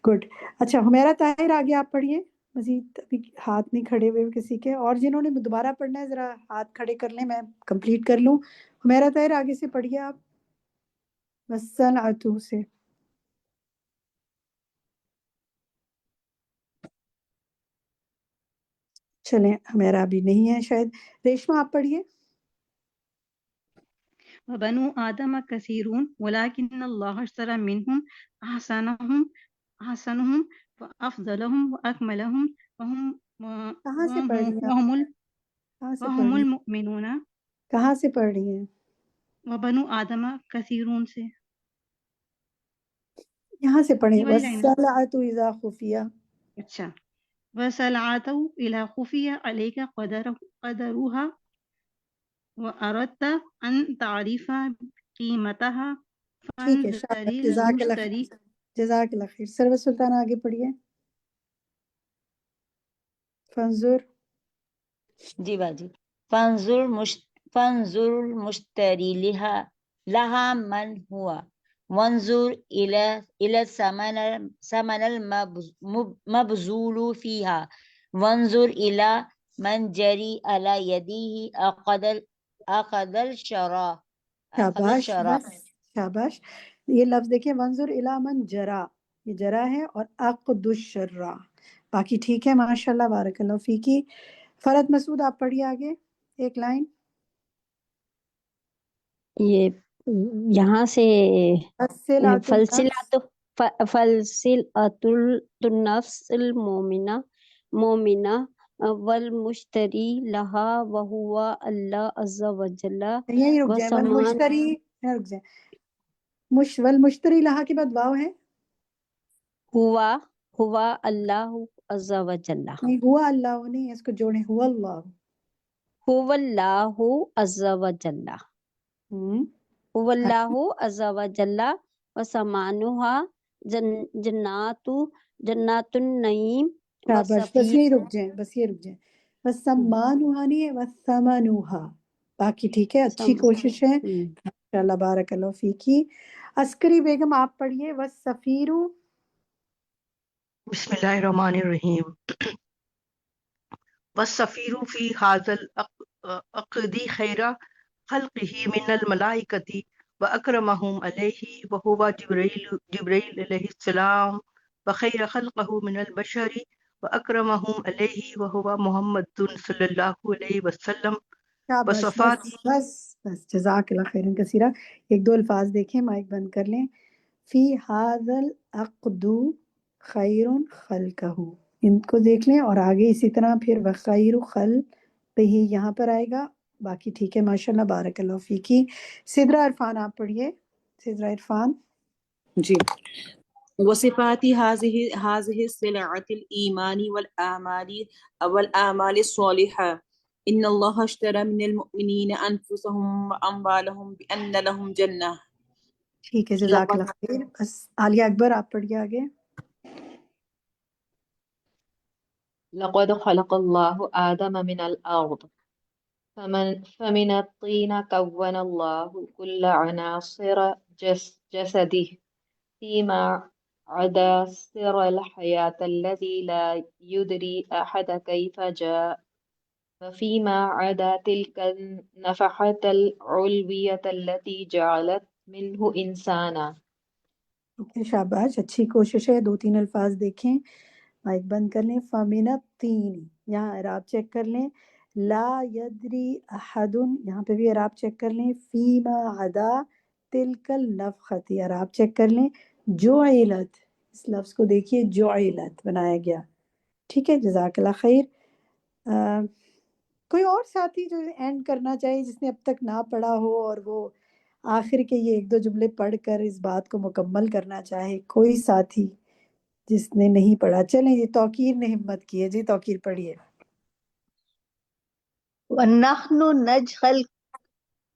گڈ۔ اچھا حمیرہ طاہر آگے آپ پڑھیے، مزید ابھی ہاتھ نہیں کھڑے ہوئے کسی کے، اور جنہوں نے دوبارہ پڑھنا ہے ذرا ہاتھ کھڑے کر لیں، میں کمپلیٹ کر لوں۔ حمیرہ طاہر آگے سے پڑھیے آپ، والصنعۃ سے۔ چلیں حمیرہ ابھی نہیں ہے شاید، ریشمہ آپ پڑھیے۔ وبنو آدم كثيرون ولكن الله اشترى منهم أحسنهم وأفضلهم وأكملهم کہاں سے پڑھ رہی ہیں آپ؟ وهم کہاں سے پڑھ وهم رہی ہیں؟ المؤمنون۔ کہاں سے پڑھ رہی ہیں؟ وبنو آدم كثيرون سے، یہاں سے پڑھیں، یہ والی لائن ہے۔ والصلعۃ اذا خفیہ۔ اچھا، وسلعته إلى خفي عليك قدرها وأردت أن تعرف قيمتها ٹھیک ہے، شاباش، فانظر جزاک اللہ المشتري۔ خیر، جزاک اللہ خیر۔ سرور سلطان آگے پڑھیے، فانظر۔ جی باجی، فانظر المشتری لها من ہوا، وانظر الى الثمن المبذول فيها، وانظر الى من جري على يديه اخذ الشراء۔ شاباش، بس شاباش، یہ لفظ دیکھیں، وانظر الی من جرا، یہ جرا ہے، اور عقد الشرع، باقی ٹھیک ہے، ماشاءاللہ، بارک اللہ فیکی۔ فرد مسعود آپ پڑھیے آگے ایک لائن، یہ یہاں سے الصلعۃ النفس، فلسلۃ النفس المومنہ والمشتری لہا وہو اللہ عز وجل یہیں رک جائیں، وسمان والمشتری، یہاں رک جائیں، والمشتری لہا کے بعد واو ہے، ہوا اللہ عز وجل، نہیں ہوا اللہ نہیں ہے، اس کو جوڑیں، ہوا اللہ۔ هو اللہ عز وجل، هو اللہ عز وجل وسمانها جنات النعیم شاباش، بس یہی رک جائیں، بس یہ رک جائیں، بس سمانوہا نہیں ہے، وسمانوہا، باقی ٹھیک ہے، اچھی کوشش ہے، ماشاءاللہ، بارک اللہ فیکی۔ عسکری بیگم آپ پڑھیے، والسفیر، بسم اللہ الرحمن الرحیم۔ والسفیر فی هذا العقد خیر خلقہ من الملائکۃ واکرمہم علیہ وہو جبرائیل علیہ السلام، وخیر خلقہ من البشر واکرمہم علیہ وہو محمد صلی اللہ علیہ وسلم، شاباش، وصفات۔ بس جزاک اللہ خیرا کثیرہ۔ ایک دو الفاظ دیکھیں، مائک بند کر لیں، فی هذا العقد خیر خلقہ، ان کو دیکھ لیں، اور آگے اسی طرح پھر وخیر خلقہ یہاں پر آئے گا، باقی ٹھیک ہے، ماشاءاللہ، بارک اللہ فیکی۔ سدرہ عرفان آپ پڑھیے، سدرہ عرفان۔ جی، وصفات هذه السلعة الإيمان والأعمال الصالحة، إن الله اشترى من المؤمنين أنفسهم وأموالهم بأن لهم جنة۔ ٹھیک ہے، جزاک اللہ خیر۔ بس عالیہ اکبر آپ پڑھیے آگے۔ لقد خلق الله آدم من الأرض فمن الطين كون الله كل عناصر جسده فيما عدا سر الحياة الذي لا يدري أحد كيف جاء، وفيما عدا تلك النفحة العلوية التي جعلت منه إنسانا۔ شاباش، اچھی کوشش ہے، دو تین الفاظ دیکھیں، مائک بند کر لیں۔ فَمِنَ الطِّينِ، یہاں اعراب چیک کر لیں، لا یدری احد، یہاں پہ بھی اعراب چیک کر لیں، فیما عدا تلک النفخۃ، اعراب چیک کر لیں، جعلت، اس لفظ کو دیکھیے، جعلت بنایا گیا، ٹھیک ہے، جزاک اللہ خیر۔ کوئی اور ساتھی جو اینڈ کرنا چاہے جس نے اب تک نہ پڑھا ہو اور وہ آخر کے یہ 1-2 جملے پڑھ کر اس بات کو مکمل کرنا چاہے، کوئی ساتھی جس نے نہیں پڑھا؟ چلیں جی، توقیر نے ہمت کی ہے، جی توقیر پڑھیے۔ وَنَحْنُ نَجْعَلُ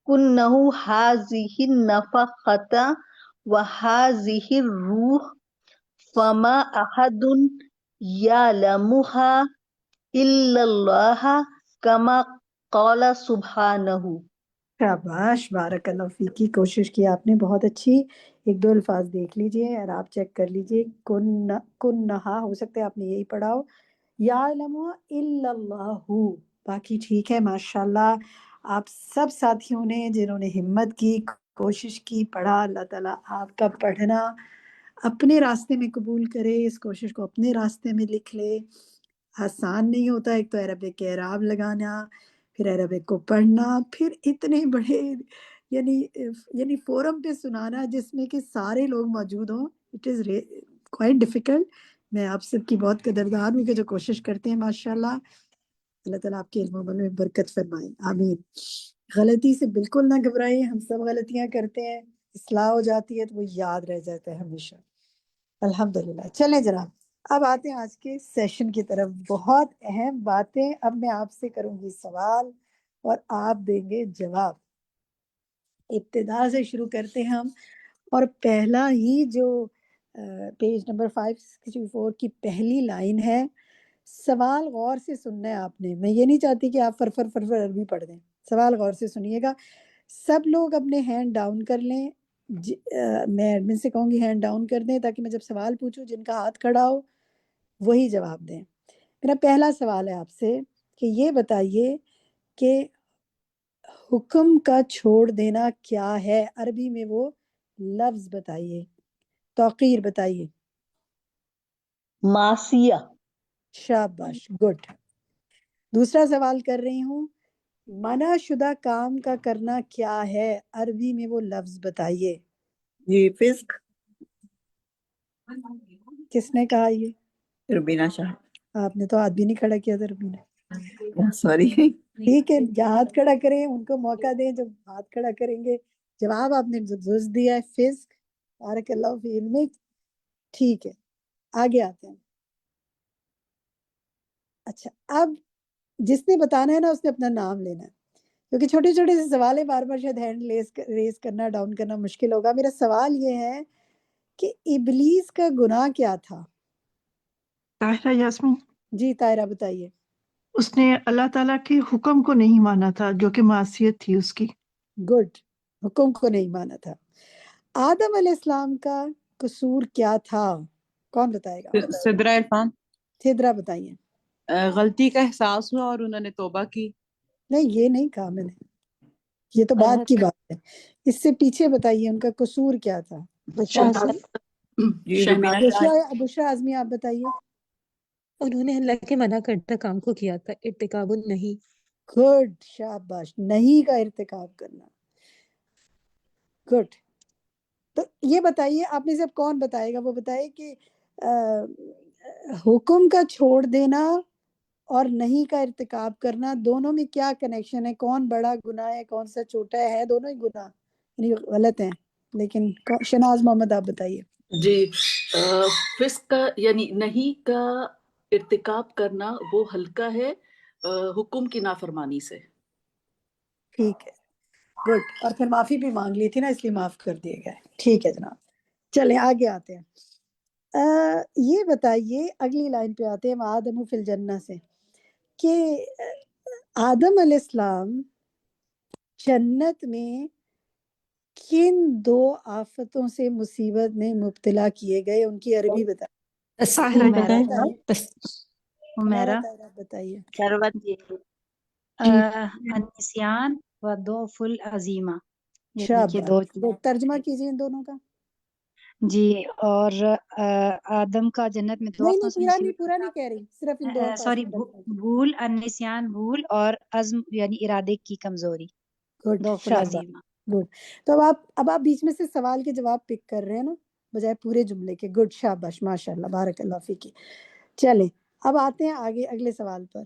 كُنَّهُ هَذِهِ النَّفَخَةَ وَهَذِهِ الرُّوحَ فَمَا أَحَدٌ يَعْلَمُهَا إِلَّا اللَّهُ كَمَا قَالَ سُبْحَانَهُ۔ شاباش، بارک اللہ فیکی، کوشش کی آپ نے بہت اچھی۔ 1-2 الفاظ دیکھ لیجئے اور آپ چیک کر لیجئے۔ کنہا ہو سکتا ہے آپ نے یہی پڑھا ہو، یعلم الا اللہ، باقی ٹھیک ہے ماشاءاللہ۔ آپ سب ساتھیوں نے جنہوں نے ہمت کی، کوشش کی، پڑھا، اللہ تعالیٰ آپ کا پڑھنا اپنے راستے میں قبول کرے، اس کوشش کو اپنے راستے میں لکھ لے۔ آسان نہیں ہوتا، ایک تو عربک کے اعراب لگانا، پھر عربک کو پڑھنا، پھر اتنے بڑے یعنی فورم پہ سنانا جس میں کہ سارے لوگ موجود ہوں، اٹ از کوائٹ ڈیفیکلٹ۔ میں آپ سب کی بہت قدردان ہوں کہ جو کوشش کرتے ہیں ماشاءاللہ۔ اللہ تعالیٰ آپ کے علم و عمل میں برکت فرمائے، آمین۔ غلطی سے بالکل نہ گھبرائیں، ہم سب غلطیاں کرتے ہیں، اصلاح ہو جاتی ہے تو وہ یاد رہ جاتا ہے ہمیشہ، الحمدللہ۔ چلیں جناب، اب آتے ہیں آج کے سیشن کی طرف۔ بہت اہم باتیں، اب میں آپ سے کروں گی سوال اور آپ دیں گے جواب۔ ابتدا سے شروع کرتے ہیں ہم، اور پہلا ہی جو پیج نمبر 564 کی پہلی لائن ہے، سوال غور سے سننا ہے آپ نے۔ میں یہ نہیں چاہتی کہ آپ فرفر عربی پڑھ دیں، سوال غور سے سنیے گا۔ سب لوگ اپنے ہینڈ ڈاؤن کر لیں، میں ایڈمن سے کہوں گی ہینڈ ڈاؤن کر دیں تاکہ میں جب سوال پوچھوں جن کا ہاتھ کھڑا ہو وہی جواب دیں۔ میرا پہلا سوال ہے آپ سے کہ یہ بتائیے کہ حکم کا چھوڑ دینا کیا ہے؟ عربی میں وہ لفظ بتائیے، توقیر بتائیے۔ معصیہ۔ شاباش، گڈ۔ دوسرا سوال کر رہی ہوں، منع شدہ کام کا کرنا کیا ہے؟ عربی میں وہ لفظ بتائیے۔ جی فسق۔ کس نے کہا یہ؟ ربینہ شاہ۔ آپ نے تو ہاتھ بھی نہیں کھڑا کیا تھا ربینہ۔ سوری۔ ٹھیک ہے، جو ہاتھ کھڑا کریں ان کو موقع دیں، جب ہاتھ کھڑا کریں گے۔ جواب آپ نے درست دیا ہے، فسق۔ بارک اللہ فی علمک۔ ٹھیک ہے، آگے آتے ہیں۔ اچھا، اب جس نے بتانا ہے نا اس نے اپنا نام لینا ہے، کیونکہ چھوٹے چھوٹے سے سوال ہے، بار بار شاید ہینڈ ریز کرنا، ڈاؤن کرنا مشکل ہوگا۔ میرا سوال یہ ہے کہ ابلیس کا گناہ کیا تھا؟ طاہرہ یاسمین، جی طاہرہ بتائیے۔ اس نے اللہ تعالیٰ کے حکم کو نہیں مانا تھا جو کہ معصیت تھی اس کی۔ گڈ، حکم کو نہیں مانا تھا۔ آدم علیہ السلام کا قصور کیا تھا؟ کون بتائے گا؟ سدرہ عرفان۔ سدرہ بتائیے۔ غلطی کا احساس ہوا اور انہوں نے توبہ کی۔ نہیں، یہ نہیں کہا میں نے، یہ تو بعد کی بات ہے۔ اس سے پیچھے بتائیے ان کا قصور کیا تھا؟ بشرا اعظمی آپ بتائیے۔ انہوں نے اللہ کے منع کردہ کام کو کیا تھا، ارتکاب نہیں۔ گڈ، شاباش، نہیں کا ارتکاب کرنا، گڈ۔ تو یہ بتائیے آپ میں سے اب کون بتائے گا؟ وہ بتائے کہ حکم کا چھوڑ دینا اور نہیں کا ارتکاب کرنا، دونوں میں کیا کنیکشن ہے؟ کون بڑا گناہ ہے، کون سا چھوٹا ہے دونوں ہی گناہ یعنی غلط ہیں، لیکن شناز محمد آپ بتائیے۔ جی، فسق کا یعنی نہیں کا ارتکاب کرنا وہ ہلکا ہے حکم کی نافرمانی سے۔ ٹھیک ہے، گڈ۔ اور پھر معافی بھی مانگ لی تھی نا، اس لیے معاف کر دیے گئے۔ ٹھیک ہے جناب، چلیں آگے آتے ہیں۔ یہ بتائیے، اگلی لائن پہ آتے ہیں، آدم فی الجنہ سے، کہ آدم علیہ السلام جنت میں کن 2 آفتوں سے مصیبت میں مبتلا کیے گئے؟ ان کی عربی بتائیے۔ حمیرہ بتائیے۔ النسیان و ضعف العزیمہ، یہ دیکھیے 2 چیزیں۔ ترجمہ کیجیے ان دونوں کا۔ جی، اور آدم کا جنت میں 2 آفتوں سے پورا نہیں کہہ رہی، صرف ان 2 سوری بھول، النسیان بھول، اور عزم یعنی ارادے کی کمزوری، ضعف العزیمہ۔ گڈ۔ تو اب آپ بیچ میں سے سوال کے جواب پک کر رہے ہیں نا بجائے پورے جملے کے۔ گڈ، شاباش، ماشاء اللہ، بارک اللہ فیکی۔ چلیں اب آتے ہیں آگے اگلے سوال پر۔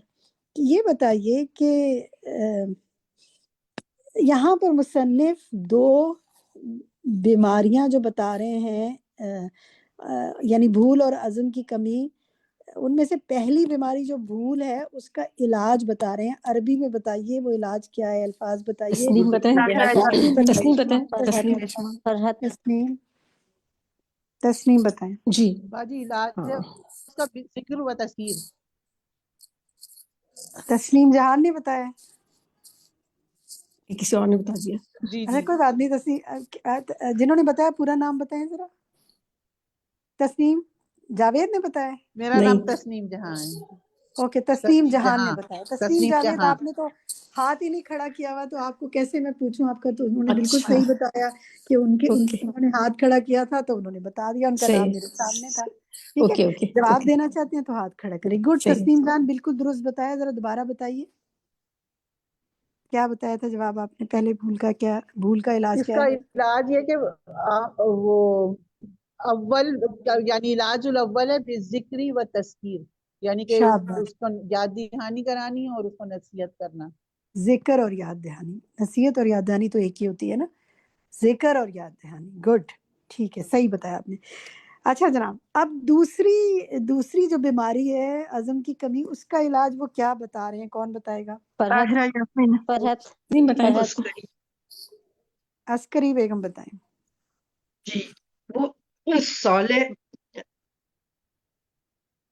یہ بتائیے کہ یہاں پر مصنف دو بیماریاں جو بتا رہے ہیں یعنی بھول اور عزم کی کمی، ان میں سے پہلی بیماری جو بھول ہے اس کا علاج بتا رہے ہیں، عربی میں بتائیے وہ علاج کیا ہے، الفاظ بتائیے۔ تسنیم بتائیں، تسنیم بتائیں۔ تسنیم تسنیم بتائیں جی باجی علاج ہے اس کا ذکر و تذکیر۔ تسنیم جہان نے بتایا، کسی اور نے بتا دیا؟ جی اچھا جی کوئی بات نہیں، تسنیم جنہوں نے بتایا پورا نام بتائیں ذرا۔ تسنیم جاوید نے بتایا؟ میرا نام تسنیم جہاں ہے۔ اوکے، تسنیم جہان نے جہاں، بتایا۔ تسنیم تسنیم جاوید جہاں۔ آپ نے تو ہاتھ ہی نہیں کھڑا کیا ہوا، تو آپ کو کیسے میں پوچھوں آپ کا؟ تو انہوں نے بالکل اچھا صحیح بتایا کہ اوکے انہوں نے ہاتھ کھڑا کیا تھا تو انہوں نے بتا دیا، ان کا نام صحیح، میرے سامنے تھا۔ ٹھیک اوکے ہے، اوکے جب آپ اوکے دینا چاہتے ہیں تو ہاتھ کھڑا کریں۔ گڈ، صحیح۔ تسنیم جان بالکل درست بتایا، ذرا دوبارہ بتائیے کیا بتایا تھا جواب آپ نے پہلے؟ بھول کا علاج اس کیا کا ہے؟ علاج یہ کہ وہ اول یعنی علاج الاول ہے بذکری و تذکیر، یعنی کہ شاباش، اس کو یاد دہانی کرانی اور اس کو نصیحت کرنا۔ ذکر اور یاد دہانی، نصیحت اور یاد دہانی تو ایک ہی ہوتی ہے نا، ذکر اور یاد دہانی۔ گڈ، ٹھیک ہے، صحیح بتایا آپ نے۔ اچھا جناب، اب دوسری جو بیماری ہے عزم کی کمی، اس کا علاج وہ کیا بتا رہے ہیں؟ کون بتائے گا؟ طاہرہ یاسمین۔ فرحت نہیں بتائیں۔ فرحت عسکری بیگم بتائیں۔ جی، وہ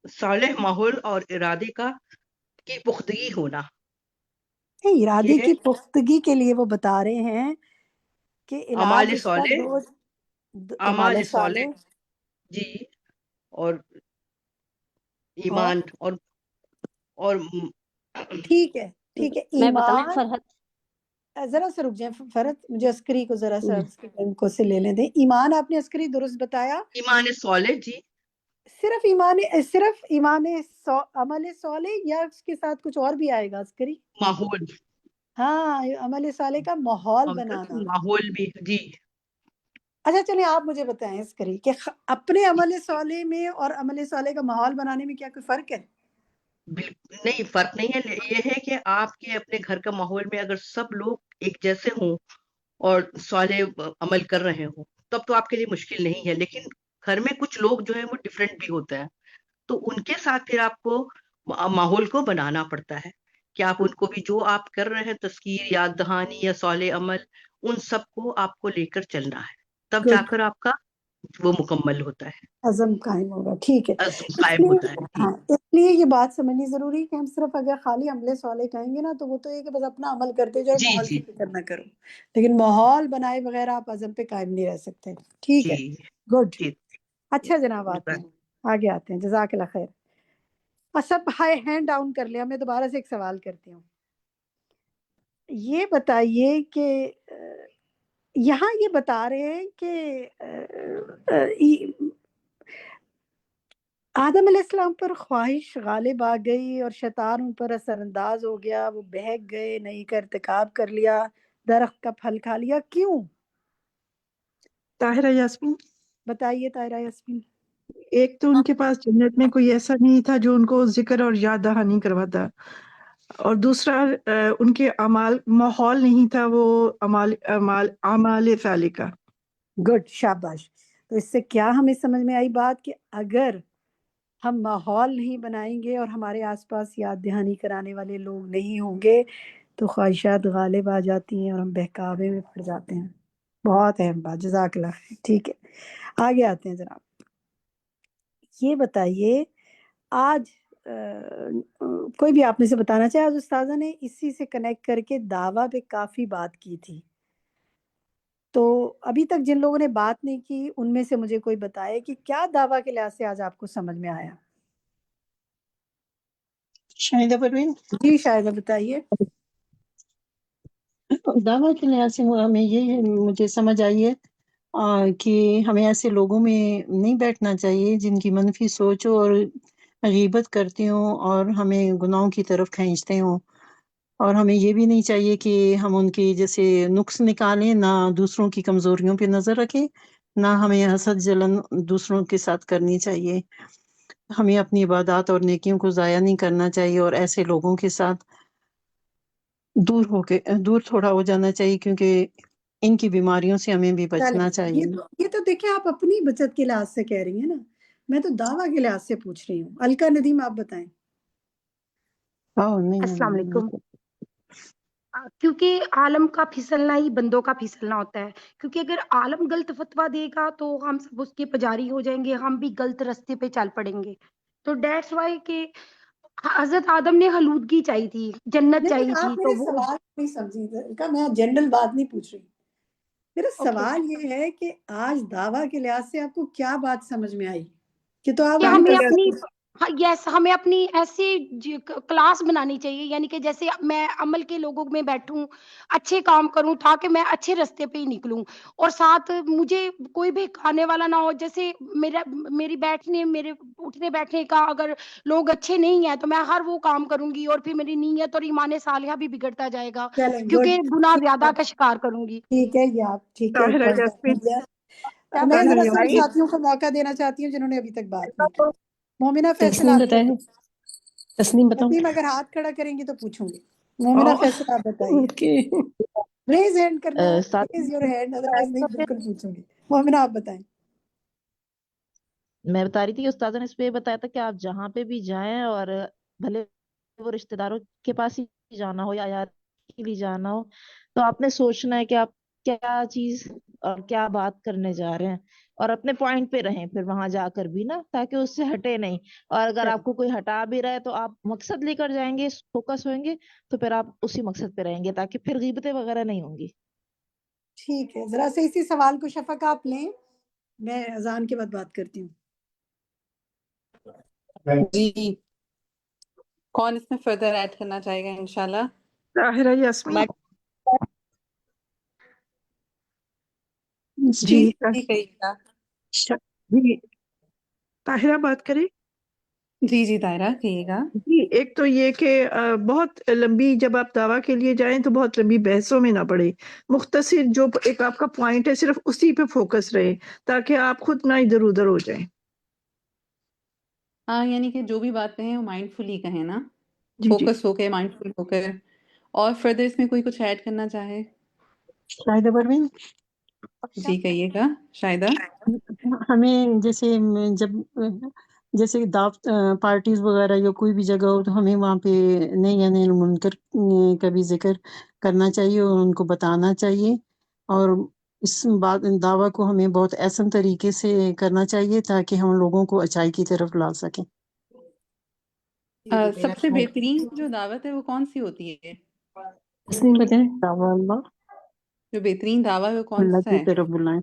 صالح ماحول اور ارادے کی پختگی ہونا، ارادے یہ ہے کی پختگی کے لیے وہ بتا رہے ہیں کہ علاج اعمال اس کا صالح، اعمال اعمال صالح صالح جی، اور ایمان اور ٹھیک ہے، ٹھیک ہے، میں بتاؤں ایمان۔ فرحت؟ ذرا سا رک جائیں فرحت، مجھے عسکری کو ذرا سا کو سے لے لیں دیں۔ ایمان آپ نے عسکری درست بتایا، ایمان صالح جی، صرف عمل صالح یا اس کے ساتھ کچھ اور بھی آئے گا عسکری؟ ماحول، ہاں، عمل صالح کا ماحول بنانا۔ ماحول بھی جی۔ اچھا چلیں آپ مجھے بتائیں عسکری کہ اپنے عمل صالح میں اور عمل صالح کا ماحول بنانے میں کیا کوئی فرق ہے؟ نہیں، فرق نہیں ہے، یہ ہے کہ آپ کے اپنے گھر کا ماحول میں اگر سب لوگ ایک جیسے ہوں اور صالح عمل کر رہے ہوں تب تو آپ کے لیے مشکل نہیں ہے، لیکن گھر میں کچھ لوگ جو ہے وہ ڈیفرنٹ بھی ہوتا ہے، تو ان کے ساتھ پھر آپ کو ماحول کو بنانا پڑتا ہے کہ آپ ان کو بھی جو آپ کر رہے ہیں تذکیر، یاد دہانی یا صالح عمل، ان سب کو آپ کو لے کر چلنا ہے، تب جا کر آپ کا وہ مکمل ہوتا ہے، عزم قائم ہوگا۔ ٹھیک ہے، عزم اس قائم لیے ہوتا ہے جی۔ ہاں، اس لیے یہ بات سمجھنی ضروری ہے کہ ہم صرف اگر خالی عمل صالح کہیں گے نا تو وہ تو یہ کہ بس اپنا عمل کرتے جاؤ، جی ماحول جی کی فکر نہ کرو، لیکن ماحول بنائے بغیر آپ عزم پہ قائم نہیں رہ سکتے۔ ٹھیک ہے، جی گڈ۔ جی۔ اچھا جناب، آتے ہیں آگے، آتے ہیں، جزاک اللہ خیر۔ اور سب ہینڈ ڈاؤن کر لیا، میں دوبارہ سے ایک سوال کرتی ہوں، یہ بتائیے کہ یہاں یہ بتا رہے ہیں کہ آدم علیہ السلام پر خواہش غالب آ گئی اور شیطان ان پر اثر انداز ہو گیا، وہ بہک گئے، نہیں کا ارتکاب کر لیا، درخت کا پھل کھا لیا، کیوں؟ طاہرہ یاسمین۔ بتائیے طاہرہ یاسمین۔ ایک تو ان کے پاس جنت میں کوئی ایسا نہیں تھا جو ان کو ذکر اور یاد دہانی کرواتا، اور دوسرا ان کے ماحول نہیں تھا وہ اعمال صالح کا۔ گڈ، شاباش۔ تو اس سے کیا ہمیں سمجھ میں آئی بات کہ اگر ہم ماحول نہیں بنائیں گے اور ہمارے آس پاس یاد دہانی کرانے والے لوگ نہیں ہوں گے تو خواہشات غالب آ جاتی ہیں اور ہم بہکاوے میں پڑ جاتے ہیں۔ بہت اہم بات، جزاک اللہ خیر۔ ٹھیک ہے، آگے آتے ہیں جناب۔ یہ بتائیے آج کوئی بھی آپ میں سے بتانا چاہے، آج استاذہ نے اسی سے کنیکٹ کر کے دعویٰ پہ کافی بات کی تھی، تو ابھی تک جن لوگوں نے بات نہیں کی ان میں سے مجھے کوئی بتائے کہ کیا دعویٰ کے لحاظ سے آج آپ کو سمجھ میں آیا؟ شاہدہ پروین۔ جی شاہدہ بتائیے۔ دعویٰ کے لحاظ سے ہمیں یہ مجھے سمجھ آئی ہے کہ ہمیں ایسے لوگوں میں نہیں بیٹھنا چاہیے جن کی منفی سوچ ہو اور غیبت کرتے ہوں اور ہمیں گناہوں کی طرف کھینچتے ہوں، اور ہمیں یہ بھی نہیں چاہیے کہ ہم ان کی جیسے نقص نکالیں، نہ دوسروں کی کمزوریوں پہ نظر رکھیں، نہ ہمیں حسد جلن دوسروں کے ساتھ کرنی چاہیے۔ ہمیں اپنی عبادات اور نیکیوں کو ضائع نہیں کرنا چاہیے، اور ایسے لوگوں کے ساتھ دور تھوڑا ہو جانا چاہیے، کیونکہ ان کی بیماریوں سے ہمیں بھی بچنا چاہیے۔ یہ تو دیکھیں آپ اپنی بچت کے لحاظ سے کہہ رہی ہیں نا، میں تو دعویٰ کے لحاظ سے پوچھ رہی ہوں۔ الکا ندیم آپ بتائیں۔ السلام علیکم۔ کیونکہ عالم کا پھسلنا ہی بندوں کا پھسلنا ہوتا ہے، کیونکہ اگر عالم غلط فتویٰ دے گا تو ہم سب اس کے پجاری ہو جائیں گے، ہم بھی غلط رستے پہ چل پڑیں گے۔ تو دیٹس وائی کہ حضرت آدم نے آلودگی چاہی تھی، جنت نہیں چاہی تھی، آپ تو میرے وہ سوال نہیں سمجھی الکا، میں جنرل بات نہیں پوچھ رہی۔ میرا سوال یہ ہے کہ آج دعویٰ کے لحاظ سے آپ کو کیا بات سمجھ میں آئی کہ تو آپ کہ عمل ہمیں کر اپنی سکتے ہیں۔ یس ہمیں اپنی ایسی کلاس بنانی چاہیے، یعنی کہ جیسے میں عمل کے لوگوں میں بیٹھوں، اچھے کام کروں تاکہ میں اچھے رستے پہ ہی نکلوں، اور ساتھ مجھے کوئی بھی کھانے والا نہ ہو۔ جیسے میری میرے اٹھنے بیٹھنے کا اگر لوگ اچھے نہیں ہیں تو میں ہر وہ کام کروں گی، اور پھر میری نیت اور ایمان صالحہ بھی بگڑتا جائے گا، چلیں کیونکہ گڈ، گناہ زیادہ کا شکار کروں گی۔ ٹھیک ہے، یہ آپ ٹھیک ہے، ایک طاہرہ پوائنٹ آپ نے یاسمین، دیا۔ کیا میں طاہرہ ذرا سب یاسمین، ساتھیوں کو موقع دینا چاہتی ہوں جنہوں نے ابھی تک بات نہیں کی۔ مومنہ فیصل تسنیم آپ بتائیں، بتائیں۔ تسنیم بتاؤں؟ تسلیم اگر ہاتھ کھڑا کریں گی تو پوچھوں گی۔ مومنہ فیصل آپ بتائیے۔ اوکے۔ ریز ہینڈ کرنا ہے، ساتھ ریز یور ہینڈ، ادروائز نہیں بالکل پوچھوں گی۔ مومنہ آپ بتائیں۔ میں بتا رہی تھی کہ استاد نے اس پہ بتایا تھا کہ آپ جہاں پہ بھی جائیں، اور بھلے وہ رشتہ داروں کے پاس ہی جانا ہو یا یار کے لیے جانا ہو، تو آپ نے سوچنا ہے کہ آپ کیا چیز اور کیا بات کرنے جا رہے ہیں، اور اپنے پوائنٹ پہ رہیں پھر وہاں جا کر بھی نا، تاکہ اس سے ہٹے نہیں۔ اور اگر آپ کو کوئی ہٹا بھی رہا ہے تو آپ مقصد لے کر جائیں گے، فوکس ہوئیں گے، تو پھر آپ اسی مقصد پہ رہیں گے، تاکہ پھر غیبتیں وغیرہ نہیں ہوں گی۔ ٹھیک ہے، ذرا سے اسی سوال کو شفق آپ لیں، میں اذان کے بعد بات کرتی ہوں۔ جی، کون اس میں فردر ایڈ کرنا چاہے گا انشاءاللہ؟ طاہرہ یاسمین۔ جی جی کہیے گا۔ جی، طاہرہ بات کریں۔ جی طاہرہ کہیے گا۔ جی، ایک تو یہ کہ بہت لمبی، جب آپ دعویٰ کے لیے جائیں تو بہت لمبی بحثوں میں نہ پڑے، مختصر جو ایک آپ کا پوائنٹ ہے صرف اسی پہ فوکس رہے، تاکہ آپ خود نہ ادھر ادھر ہو جائیں۔ ہاں، یعنی کہ جو بھی بات کہیں وہ مائنڈ فلی کہیں نا، جی جی۔ فوکس ہو کے، مائنڈ فل ہو کر۔ اور فردر اس میں کوئی کچھ ایڈ کرنا چاہے؟ شاہدہ پروین، جی کہیے گا شاہدہ۔ ہمیں جیسے دعوت پارٹیز وغیرہ یا کوئی بھی جگہ ہو تو ہمیں وہاں پہ نہیں یعنی منکر کا بھی ذکر کرنا چاہیے اور ان کو بتانا چاہیے، اور اس دعویٰ کو ہمیں بہت احسن طریقے سے کرنا چاہیے تاکہ ہم لوگوں کو اچائی کی طرف لا سکیں۔ سب سے بہترین جو دعوت ہے وہ کون سی ہوتی ہے؟ تسنیم بتائیں۔ دعویٰ جو بہترین دعویٰ ہے وہ کون اللہ سا کی ہے؟ طرف بلائیں۔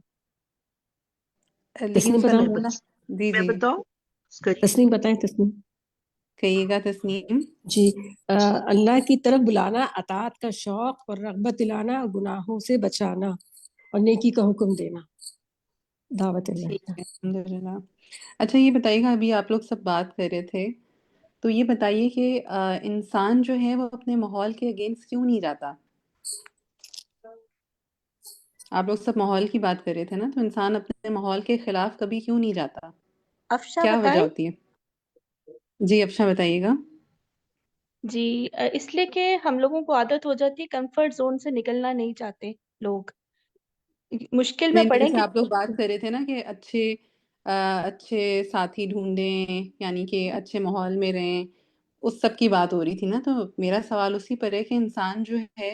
لیکن تسنیم اس کا بتاؤں؟ نمونہ۔ جی میں بتاؤں؟ تسنیم بتائیں، تسنیم۔ کہیے گا تسنیم۔ جی، اللہ کی طرف بلانا، اطاعت کا شوق اور رغبت دلانا، گناہوں سے بچانا اور نیکی کا حکم دینا، دعوت اللہ ٹھیک کا۔ ہے، الحمدللہ۔ اچھا یہ بتائیے گا، ابھی آپ لوگ سب بات کر رہے تھے، تو یہ بتائیے کہ انسان جو ہے وہ اپنے ماحول کے اگینسٹ کیوں نہیں جاتا؟ آپ لوگ سب ماحول کی بات کر رہے تھے نا، تو انسان اپنے ماحول کے خلاف کبھی کیوں نہیں جاتا؟ افشا کیا وجہ بتائیں۔ ہوتی ہے؟ جی افشا بتائیے گا۔ جی اس لیے کہ ہم لوگوں کو عادت ہو جاتی ہے، کمفرٹ زون سے نکلنا نہیں چاہتے لوگ، مشکل میں نہیں، پڑیں جیسے کہ آپ لوگ بات کر رہے تھے نا کہ اچھے ساتھی ڈھونڈیں، یعنی کہ اچھے ماحول میں رہیں، اس سب کی بات ہو رہی تھی نا، تو میرا سوال اسی پر ہے کہ انسان جو ہے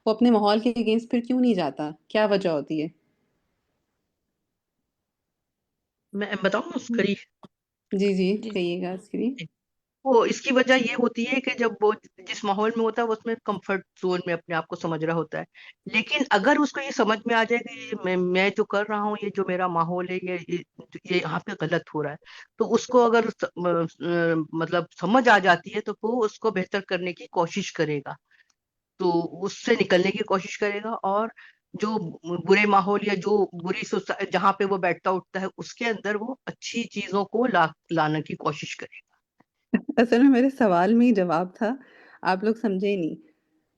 وہ اپنے ماحول کے اگینسٹ پھر کیوں نہیں جاتا؟ کیا وجہ ہوتی ہے؟ میں بتاؤں عسکری؟ جی کہیے گا عسکری۔ وہ اس کی وجہ یہ ہوتی ہے کہ جب وہ جس ماحول میں ہوتا ہے وہ اس میں کمفرٹ زون میں اپنے آپ کو سمجھ رہا ہوتا ہے، لیکن اگر اس کو یہ سمجھ میں آ جائے کہ میں جو کر رہا ہوں، یہ جو میرا ماحول ہے، یہ یہاں پہ غلط ہو رہا ہے، تو اس کو اگر مطلب سمجھ آ جاتی ہے تو وہ اس کو بہتر کرنے کی کوشش کرے گا، تو اس سے نکلنے کی کوشش کرے گا، اور جو برے ماحول یا جو بری جہاں پہ وہ بیٹھتا اٹھتا ہے اس کے اندر وہ اچھی چیزوں کو لانے کی کوشش کرے گا۔ اصل میں میرے سوال میں ہی جواب تھا، آپ لوگ سمجھے ہی نہیں۔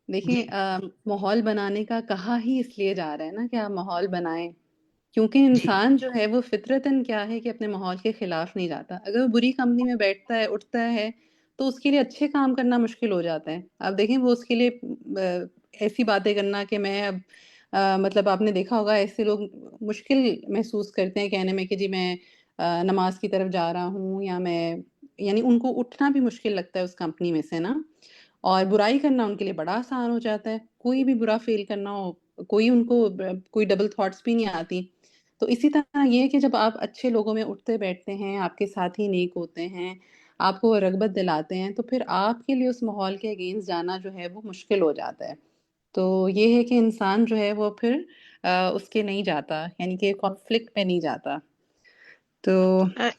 دیکھیں ماحول بنانے کا کہا ہی اس لیے جا رہا ہے نا کہ آپ ماحول بنائیں، کیونکہ انسان جو ہے وہ فطرتاً کیا ہے کہ اپنے ماحول کے خلاف نہیں جاتا. اگر وہ بری کمپنی میں بیٹھتا ہے اٹھتا ہے تو اس کے لیے اچھے کام کرنا مشکل ہو جاتا ہے. آپ دیکھیں وہ اس کے لیے ایسی باتیں کرنا کہ میں اب مطلب آپ نے دیکھا ہوگا ایسے لوگ مشکل محسوس کرتے ہیں کہنے میں کہ جی میں نماز کی طرف جا رہا ہوں، یا میں یعنی ان کو اٹھنا بھی مشکل لگتا ہے اس کمپنی میں سے نا. اور برائی کرنا ان کے لیے بڑا آسان ہو جاتا ہے. کوئی بھی برا فیل کرنا ہو، کوئی ان کو کوئی ڈبل تھاٹس بھی نہیں آتی. تو اسی طرح یہ کہ جب آپ اچھے لوگوں میں اٹھتے بیٹھتے ہیں، آپ کے ساتھی نیک ہوتے ہیں، آپ کو وہ رغبت دلاتے ہیں، تو پھر آپ کے لیے اس ماحول کے اگینسٹ جانا جو ہے وہ مشکل ہو جاتا ہے. تو یہ ہے کہ انسان جو ہے وہ پھر اس کے نہیں جاتا، یعنی کہ کانفلکٹ میں نہیں جاتا. تو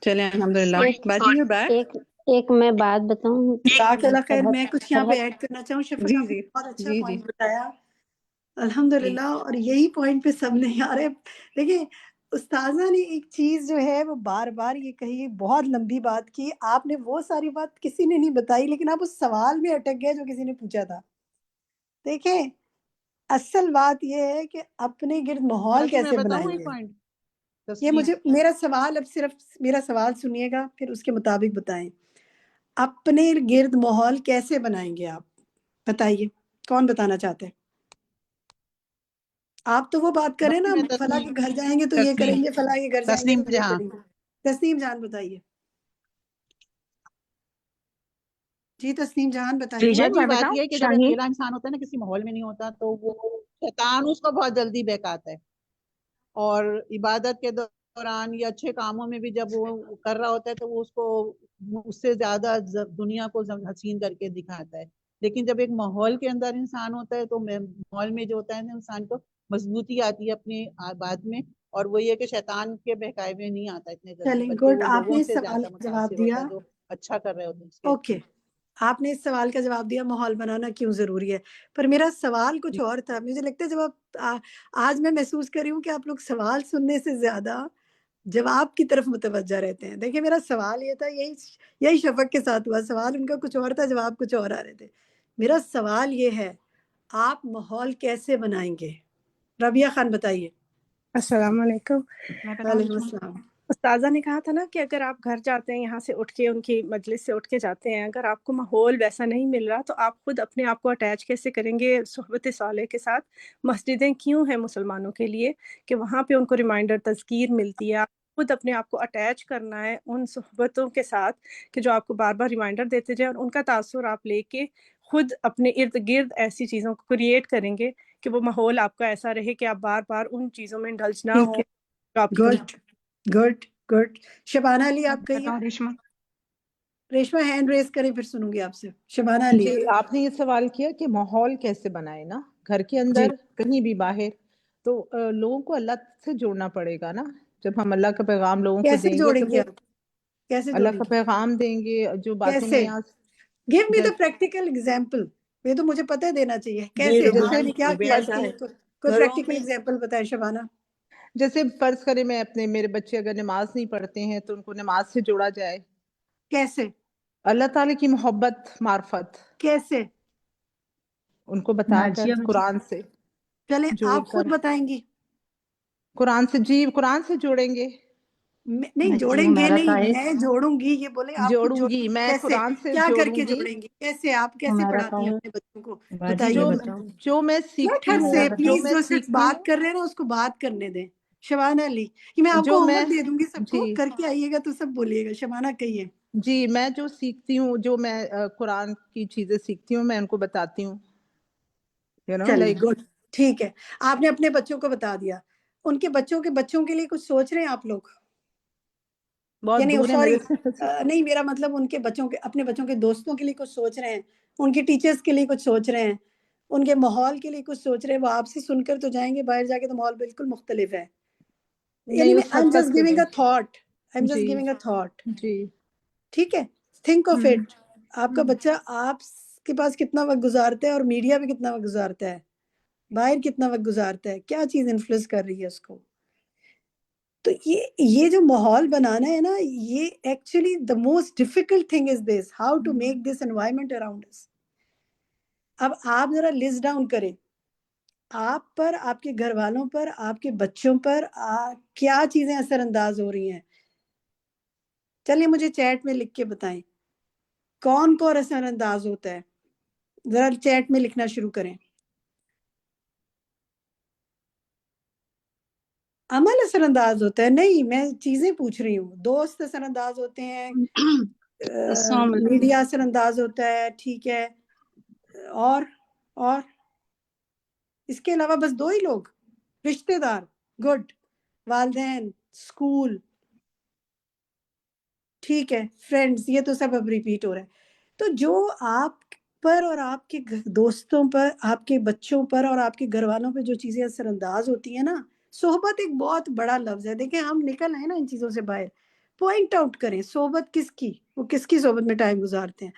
چلیں الحمدللہ. ایک باجی یو بیک. ایک میں بات بتاؤں. جزاک اللہ خیر. میں کچھ یہاں پہ فرحت ایڈ کرنا چاہوں. شفق جی آپ نے جی بہت اچھا جی جی پوائنٹ بتایا جی الحمدللہ. اور یہی پوائنٹ پہ سب نے یار دیکھیں استاذہ نے ایک چیز جو ہے وہ بار بار یہ کہی، بہت لمبی بات کی. آپ نے وہ ساری بات کسی نے نہیں بتائی، لیکن آپ اس سوال میں اٹک گئے جو کسی نے پوچھا تھا. دیکھیں اصل بات یہ ہے کہ اپنے گرد ماحول باجی میں کیسے بتاؤں بنائیں ایک گے. پوائنٹ یہ تسلیم. مجھے میرا سوال، اب صرف میرا سوال سنیے گا پھر اس کے مطابق بتائیں. اپنے گرد ماحول کیسے بنائیں گے آپ؟ بتائیے کون بتانا چاہتے ہیں؟ آپ تو وہ بات کریں نا، باجی میں فلاں تسلیم کے گھر جائیں گے تو یہ تسلیم کریں گے، فلاں کے گھر جائیں گے تسلیم تو یہ جہاں. کریں گے. تسنیم جان بتائیے. جی تسنیم جان بتائیے. باجی بات یہ ہے کہ جب اکیلا انسان ہوتا ہے نا، کسی ماحول میں نہیں ہوتا، تو وہ شیطان اس کو بہت جلدی بہکاتا ہے. اور عبادت کے دوران یا اچھے کاموں میں بھی جب وہ کر رہا ہوتا ہے تو وہ اس کو اس سے زیادہ دنیا کو حسین کر کے دکھاتا ہے. لیکن جب ایک ماحول کے اندر انسان ہوتا ہے تو ماحول میں جو ہوتا ہے نا، انسان کو مضبوطی آتی ہے اپنے بات میں، اور وہ یہ کہ شیطان کے بہکائے میں نہیں آتا اتنے جلدی، چلیں بلکہ گڈ. وہ آپ لوگوں نے اس سے سوال زیادہ کا جواب متاثر ہوتا دیا. ہے جو اچھا کر رہے ہوتے ہیں اس کے. اوکے آپ نے اس سوال کا جواب دیا ماحول بنانا کیوں ضروری ہے. پر میرا سوال کچھ اور تھا. مجھے لگتا ہے جب آپ آج میں محسوس کر رہی ہوں کہ آپ لوگ سوال سننے سے زیادہ جواب کی طرف متوجہ رہتے ہیں. دیکھیں میرا سوال یہ تھا، یہی شفق کے ساتھ ہوا. سوال ان کا کچھ اور تھا، جواب کچھ اور آ رہے تھے. میرا سوال یہ ہے آپ ماحول کیسے بنائیں گے؟ ربیہ خان بتائیے. السلام علیکم. میں بتاؤں وعلیکم السلام. استاذہ نے کہا تھا نا کہ اگر آپ گھر جاتے ہیں یہاں سے اٹھ کے ان کی مجلس سے اٹھ کے جاتے ہیں، اگر آپ کو ماحول ویسا نہیں مل رہا تو آپ خود اپنے آپ کو اٹیچ کیسے کریں گے صحبت صالح کے ساتھ. مسجدیں کیوں ہیں مسلمانوں کے لیے کہ وہاں پہ ان کو ریمائنڈر تذکیر ملتی ہے. آپ خود اپنے آپ کو اٹیچ کرنا ہے ان صحبتوں کے ساتھ کہ جو آپ کو بار بار ریمائنڈر دیتے جائیں، اور ان کا تاثر آپ لے کے خود اپنے ارد گرد ایسی چیزوں کو کریٹ کریں گے کہ وہ ماحول آپ کا ایسا رہے کہ آپ بار بار ان چیزوں میں انڈلج نہ ٹھیک ہوں ہے. جو آپ کی گڈ گڈ گڈ. شبانہ علی آپ کہیے. بتاؤ ریشما. ریشما ہینڈ ریز کریں پھر سنوں گی آپ سے. شبانہ علی. جی آپ نے یہ سوال کیا کہ ماحول کیسے بنائے نا، گھر کے اندر کہیں بھی باہر، تو لوگوں کو اللہ سے جوڑنا پڑے گا نا. جب ہم اللہ کا پیغام لوگوں کو کیسے دیں گے جوڑیں تو گے وہ آپ؟ کیسے اللہ جوڑیں کا گے؟ پیغام دیں گے جو باتیں میں کیسے؟ یہاں give me the practical example. یہ تو مجھے پتہ دینا چاہیے کیسے آپ نے کیا کیا اس کے لیے. کوئی پریکٹیکل ایگزامپل بتائیں شبانہ. جیسے فرض کریں میں میرے بچے اگر نماز نہیں پڑھتے ہیں تو ان کو نماز سے جوڑا جائے. کیسے؟ اللہ تعالی کی محبت معرفت. کیسے؟ ان کو بتا کر قرآن سے. چلیں جوڑ آپ خود بتائیں گی. قرآن سے. جی قرآن سے جوڑیں گے. نہیں جوڑیں گے نہیں، میں جوڑوں گی. یہ بولے آپ خود جوڑوں گی میں کیسے، قرآن سے کیا کر جوڑوں کے گی. جوڑیں گی؟ کیسے آپ کیسے پڑھاتی ہیں اپنے بچوں کو؟ بتائیے. جو میں سیکھتی ہوں پلیز جو صرف بات کر رہے ہیں نا اس کو بات کرنے دیں. شبانہ علی کہ میں آپ کو ہوم ورک دے دوں گی سب کو، کر کے آئیے گا تو سب بولیے گا. شبانہ کہیے. جی میں جو سیکھتی ہوں، جو میں قرآن کی چیزیں سیکھتی ہوں میں ان کو بتاتی ہوں. چلیے گڈ ٹھیک ہے. آپ نے اپنے بچوں کو بتا دیا. ان کے بچوں کے لیے کچھ سوچ رہے ہیں آپ لوگ؟ یعنی سوری نہیں، میرا مطلب ان کے بچوں کے، اپنے بچوں کے دوستوں کے لیے کچھ سوچ رہے ہیں، ان کے ٹیچرز کے لیے کچھ سوچ رہے ہیں، ان کے ماحول کے لیے کچھ سوچ رہے ہیں. وہ آپ سے سن کر تو جائیں گے، باہر جا کے تو ماحول بالکل مختلف ہے. یعنی میں I'm just giving a thought. I'm just giving a thought. جی ٹھیک ہے. think of it. آپ کا بچہ آپ کے پاس کتنا وقت گزارتا ہے اور میڈیا پہ کتنا وقت گزارتا ہے، باہر کتنا وقت گزارتا ہے، کیا چیز انفلوئنس کر رہی ہے اس کو. تو یہ جو ماحول بنانا ہے نا، یہ actually the most difficult thing is this, how to make this environment around us. اب آپ ذرا لسٹ ڈاؤن کریں آپ پر، آپ کے گھر والوں پر، آپ کے بچوں پر کیا چیزیں اثر انداز ہو رہی ہیں؟ چلیے مجھے چیٹ میں لکھ کے بتائیں کون کون اثر انداز ہوتا ہے، ذرا چیٹ میں لکھنا شروع کریں۔ عمل اثر انداز ہوتا ہے؟ نہیں، میں چیزیں پوچھ رہی ہوں۔ دوست اثر انداز ہوتے ہیں، السلام علیکم۔ میڈیا اثر انداز ہوتا ہے، ٹھیک ہے، اور اس کے علاوہ بس 2 ہی لوگ؟ رشتے دار، گڈ، والدین، اسکول، ٹھیک ہے، فرینڈز، یہ تو سب اب ریپیٹ ہو رہا ہے۔ تو جو آپ پر اور آپ کے دوستوں پر، آپ کے بچوں پر اور آپ کے گھر والوں پہ جو چیزیں اثر انداز ہوتی ہیں نا، صحبت ایک بہت بڑا لفظ ہے۔ دیکھیں ہم نکل آئے نا ان چیزوں سے باہر، پوائنٹ آؤٹ کریں صحبت کس کی، وہ کس کی صحبت میں ٹائم گزارتے ہیں،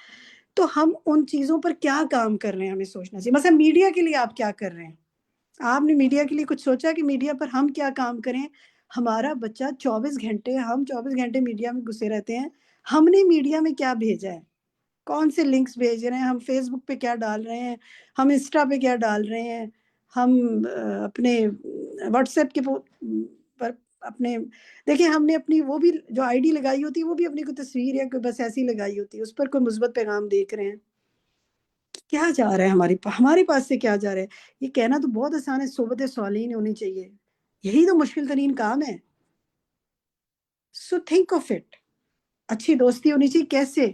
تو ہم ان چیزوں پر کیا کام کر رہے ہیں ہمیں سوچنا چاہیے۔ مثلا میڈیا کے لیے آپ کیا کر رہے ہیں؟ آپ نے میڈیا کے لیے کچھ سوچا کہ میڈیا پر ہم کیا کام کریں؟ ہمارا بچہ 24 گھنٹے، ہم 24 گھنٹے میڈیا میں گھسے رہتے ہیں، ہم نے میڈیا میں کیا بھیجا ہے، کون سے لنکس بھیج رہے ہیں، ہم فیس بک پہ کیا ڈال رہے ہیں، ہم انسٹا پہ کیا ڈال رہے ہیں، ہم اپنے واٹس ایپ کے پر اپنے، دیکھیں ہم نے اپنی وہ بھی جو آئی ڈی لگائی ہوتی ہے وہ بھی اپنی کوئی تصویر یا کوئی بس ایسی لگائی ہوتی ہے، اس پر کوئی مثبت پیغام دیکھ رہے ہیں، کیا جا رہا ہے ہمارے پاس سے، کیا جا رہا ہے؟ یہ کہنا تو بہت آسان ہے، صحبت صالحین ہونی چاہیے، یہی تو مشکل ترین کام ہے۔ سو تھنک آف اٹ، اچھی دوستی ہونی چاہیے۔ کیسے؟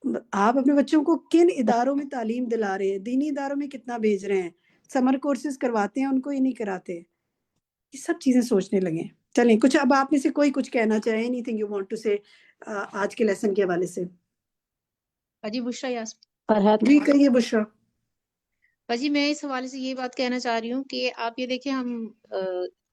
آپ اپنے بچوں کو کن اداروں میں تعلیم دلا رہے ہیں، دینی اداروں میں کتنا بھیج رہے ہیں، سمر کورسز کرواتے ہیں ان کو، یہ نہیں کراتے، یہ سب چیزیں سوچنے لگیں۔ چلیں کچھ اب آپ میں سے کوئی کچھ کہنا چاہے، anything you want to say آج کے لیسن کے حوالے سے؟ باجی بشرا یاسمین۔ فرحت، جی کہیے بشرا۔ باجی میں اس حوالے سے یہ بات کہنا چاہ رہی ہوں کہ آپ یہ دیکھیں، ہم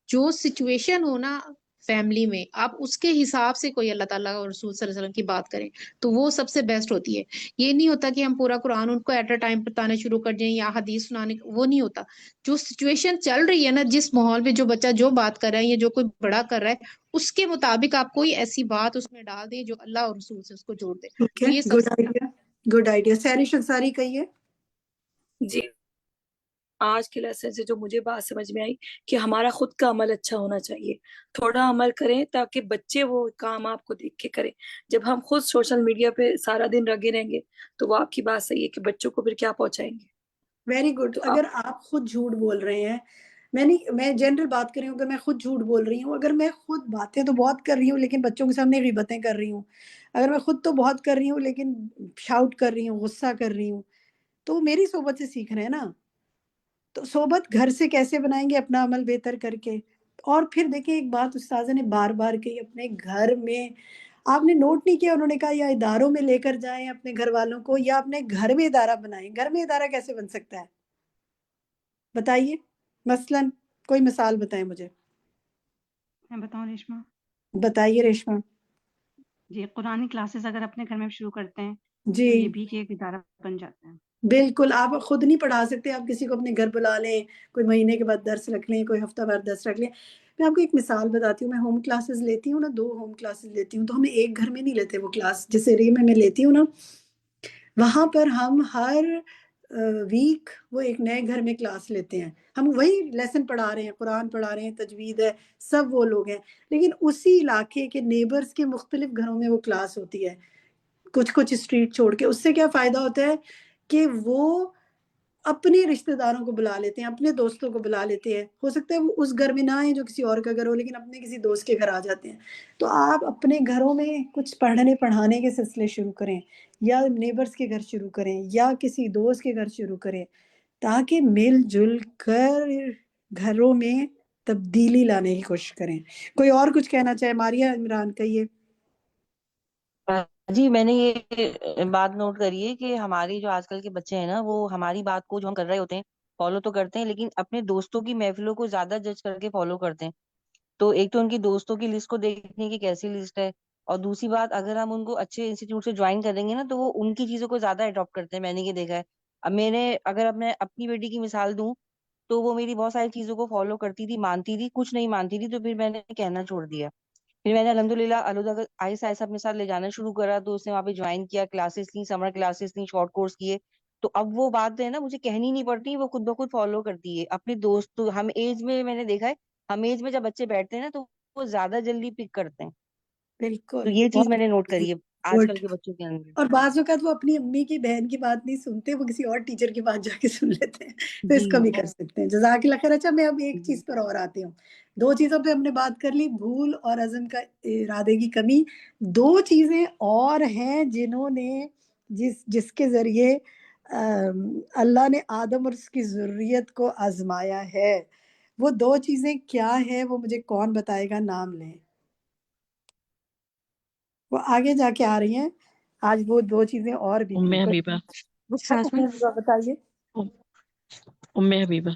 جو سچویشن ہو نا فیملی میں، آپ اس کے حساب سے کوئی اللہ تعالیٰ اور رسول صلی اللہ علیہ وسلم کی بات کریں تو وہ سب سے بیسٹ ہوتی ہے۔ یہ نہیں ہوتا کہ ہم پورا قرآن ان کو ایٹ اے ٹائم بتانا شروع کر دیں یا حدیث سنانے، وہ نہیں ہوتا۔ جو سچویشن چل رہی ہے نا، جس ماحول میں جو بچہ جو بات کر رہا ہے یا جو کوئی بڑا کر رہا ہے، اس کے مطابق آپ کوئی ایسی بات اس میں ڈال دیں جو اللہ اور رسول سے اس کو جوڑ دے، ٹھیک تو ہے، یہ سب گڈ سے idea, good idea. Sehrish Ansari کہیے۔ جی، آج کے لیسن سے جو مجھے بات سمجھ میں آئی کہ ہمارا خود کا عمل اچھا ہونا چاہیے، تھوڑا عمل کریں تاکہ بچے وہ کام آپ کو دیکھ کے کریں۔ جب ہم خود سوشل میڈیا پہ سارا دن لگے رہیں گے تو وہ آپ کی بات صحیح ہے کہ بچوں کو پھر کیا پہنچائیں گے۔ Very good. تو اگر آپ خود جھوٹ بول رہے ہیں، میں جنرل بات کر رہی ہوں، اگر میں خود جھوٹ بول رہی ہوں، اگر میں خود باتیں تو بہت کر رہی ہوں لیکن بچوں کے سامنے غیبتیں کر رہی ہوں، اگر میں خود تو بہت کر رہی ہوں لیکن شاؤٹ کر رہی ہوں، غصہ کر رہی ہوں، تو میری صحبت سے سیکھ رہے ہیں نا۔ تو صحبت گھر سے کیسے بنائیں گے اپنا عمل بہتر کر کے؟ اور پھر دیکھیں ایک بات استاذہ نے بار بار کہی، اپنے گھر میں آپ نے نوٹ نہیں کیا، انہوں نے کہا یا اداروں میں لے کر جائیں اپنے گھر والوں کو یا اپنے گھر میں ادارہ بنائیں۔ گھر میں ادارہ کیسے بن سکتا ہے بتائیے؟ مثلاً کوئی مثال بتائیں مجھے۔ میں بتاؤں ریشما؟ بتائیے ریشما۔ جی، قرآن کلاسز اگر اپنے گھر میں شروع کرتے ہیں جی تو یہ بھی کہ ایک ادارہ بن جاتا ہے۔ بالکل، آپ خود نہیں پڑھا سکتے، آپ کسی کو اپنے گھر بلا لیں، کوئی مہینے کے بعد درس رکھ لیں، کوئی ہفتہ بعد درس رکھ لیں۔ میں آپ کو ایک مثال بتاتی ہوں، میں ہوم کلاسز لیتی ہوں نا، 2 ہوم کلاسز لیتی ہوں، تو ہمیں ایک گھر میں نہیں لیتے وہ کلاس، جس ایریا میں لیتی ہوں نا، وہاں پر ہم ہر ویک وہ ایک نئے گھر میں کلاس لیتے ہیں، ہم وہی لیسن پڑھا رہے ہیں، قرآن پڑھا رہے ہیں، تجوید ہے، سب وہ لوگ ہیں، لیکن اسی علاقے کے نیبرز کے مختلف گھروں میں وہ کلاس ہوتی ہے، کچھ اسٹریٹ چھوڑ کے۔ اس سے کیا فائدہ ہوتا ہے کہ وہ اپنے رشتہ داروں کو بلا لیتے ہیں، اپنے دوستوں کو بلا لیتے ہیں، ہو سکتا ہے وہ اس گھر میں نہ آئیں جو کسی اور کا گھر ہو، لیکن اپنے کسی دوست کے گھر آ جاتے ہیں۔ تو آپ اپنے گھروں میں کچھ پڑھنے پڑھانے کے سلسلے شروع کریں، یا نیبرز کے گھر شروع کریں، یا کسی دوست کے گھر شروع کریں، تاکہ مل جل کر گھروں میں تبدیلی لانے کی کوشش کریں۔ کوئی اور کچھ کہنا چاہے؟ ماریہ عمران کہیے۔ جی، میں نے یہ بات نوٹ کری ہے کہ ہماری جو آج کل کے بچے ہیں نا، وہ ہماری بات کو جو ہم کر رہے ہوتے ہیں فالو تو کرتے ہیں، لیکن اپنے دوستوں کی محفلوں کو زیادہ جج کر کے فالو کرتے ہیں۔ تو ایک تو ان کی دوستوں کی لسٹ کو دیکھنے کی کیسی لسٹ ہے، اور دوسری بات اگر ہم ان کو اچھے انسٹیٹیوٹ سے جوائن کریں گے نا تو وہ ان کی چیزوں کو زیادہ اڈاپٹ کرتے ہیں، میں نے یہ دیکھا ہے۔ اب اگر میں اپنی بیٹی کی مثال دوں تو وہ میری بہت ساری چیزوں کو فالو کرتی تھی، مانتی تھی، کچھ نہیں مانتی تھی، تو پھر میں نے کہنا چھوڑ دیا۔ پھر میں نے الحمدللہ آہستہ آہستہ اپنے ساتھ لے جانا شروع کرا، تو اس نے وہاں پہ جوائن کیا، کلاسز لی، سمر کلاسز لی، شارٹ کورس کیے، تو اب وہ بات ہے نا مجھے کہنی نہیں پڑتی، وہ خود بخود فالو کرتی ہے اپنے دوست. ہم ایج میں میں نے دیکھا ہے ہم ایج میں جب بچے بیٹھتے ہیں نا تو وہ زیادہ جلدی پک کرتے ہیں. تو بالکل، یہ چیز بہت میں نے نوٹ کری ہے آج گڈ. کل کے بچوں کے اندر. اور بعض اوقات وہ اپنی امی کی بہن کی بات نہیں سنتے، وہ کسی اور ٹیچر کی بات جا کے سن لیتے ہیں، تو اس کو جی بھی کر سکتے ہیں. جزاک اللہ خیر. اچھا، میں اب ایک جی چیز پر اور آتی ہوں. 2 چیزوں پہ ہم نے بات کر لی، بھول اور عزم کا ارادے کی کمی. 2 چیزیں اور ہیں جنہوں نے جس کے ذریعے اللہ نے آدم اور اس کی ذریت کو آزمایا ہے. وہ 2 چیزیں کیا ہیں؟ وہ مجھے کون بتائے گا؟ نام لیں. وہ آگے جا کے آ رہی ہیں. آج وہ 2 چیزیں اور بھی ام تھیں. حبیبہ. ام حبیبہ بتائیے. ام حبیبہ،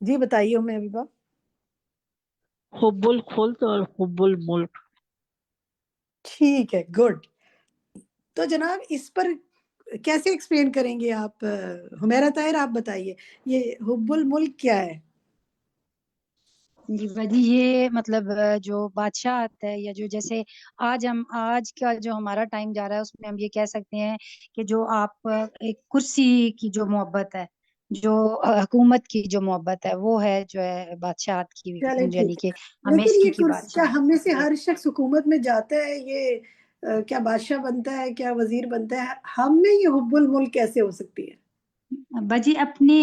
جی بتائیے ام حبیبہ. حب الخلد اور حب الملک. ٹھیک ہے، گڈ. تو جناب اس پر کیسے ایکسپلین کریں گے آپ؟ حمیرہ طاہر آپ بتائیے، یہ حب الملک کیا ہے؟ جی باجی، یہ مطلب جو بادشاہت ہے، یا جو جیسے آج کا جو ہمارا ٹائم جا رہا ہے، اس میں ہم یہ کہہ سکتے ہیں کہ جو آپ ایک کرسی کی جو محبت ہے، جو حکومت کی جو محبت ہے، وہ ہے جو ہے بادشاہت کی، چلے ٹھیک یعنی کہ ہے. ہمیں لیکن اسی یہ کی کرسی کیا بادشاہت ہم میں سے چاہیے. ہر شخص حکومت میں جاتا ہے؟ یہ کیا بادشاہ بنتا ہے، کیا وزیر بنتا ہے؟ ہم میں یہ حب الملک کیسے ہو سکتی ہے؟ باجی اپنے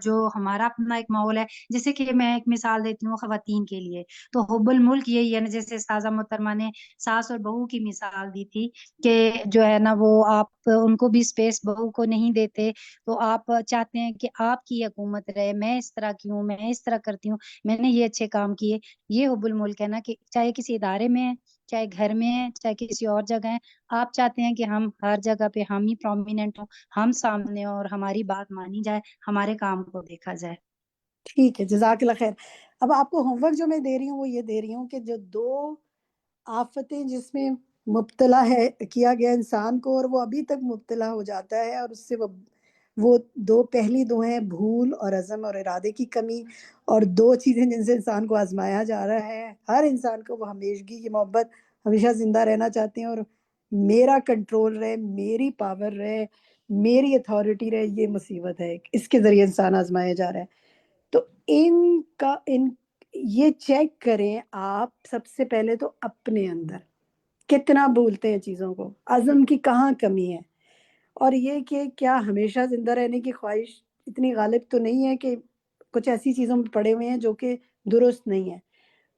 جو ہمارا اپنا ایک ماحول ہے، جیسے کہ میں ایک مثال دیتی ہوں خواتین کے لیے، تو حب الملک یہی ہے نا، جیسے استاذہ محترمہ نے ساس اور بہو کی مثال دی تھی کہ جو ہے نا وہ آپ ان کو بھی اسپیس بہو کو نہیں دیتے، تو آپ چاہتے ہیں کہ آپ کی حکومت رہے، میں اس طرح کی ہوں، میں اس طرح کرتی ہوں، میں نے یہ اچھے کام کیے. یہ حب الملک ہے نا، کہ چاہے کسی ادارے میں ہے، چاہے گھر میں ہے، چاہے کسی اور جگہ ہے، آپ چاہتے ہیں کہ ہم ہر جگہ پہ ہم ہی پرومیننٹ ہوں، ہم سامنے ہوں اور ہماری بات مانی جائے، ہمارے کام کو دیکھا جائے. ٹھیک ہے، جزاک اللہ خیر. اب آپ کو ہوم ورک جو میں دے رہی ہوں وہ یہ دے رہی ہوں کہ جو 2 آفتیں جس میں مبتلا ہے کیا گیا انسان کو، اور وہ ابھی تک مبتلا ہو جاتا ہے، اور اس سے وہ 2 پہلی 2 ہیں بھول اور عزم اور ارادے کی کمی، اور 2 چیزیں جن سے انسان کو آزمایا جا رہا ہے. ہر انسان کو وہ ہمیشگی کی محبت، ہمیشہ زندہ رہنا چاہتے ہیں، اور میرا کنٹرول رہے، میری پاور رہے، میری اتھارٹی رہے. یہ مصیبت ہے، اس کے ذریعے انسان آزمایا جا رہا ہے. تو یہ چیک کریں آپ سب سے پہلے تو اپنے اندر کتنا بھولتے ہیں چیزوں کو، عزم کی کہاں کمی ہے، اور یہ کہ کیا ہمیشہ زندہ رہنے کی خواہش اتنی غالب تو نہیں ہے کہ کچھ ایسی چیزوں میں پڑے ہوئے ہیں جو کہ درست نہیں ہے.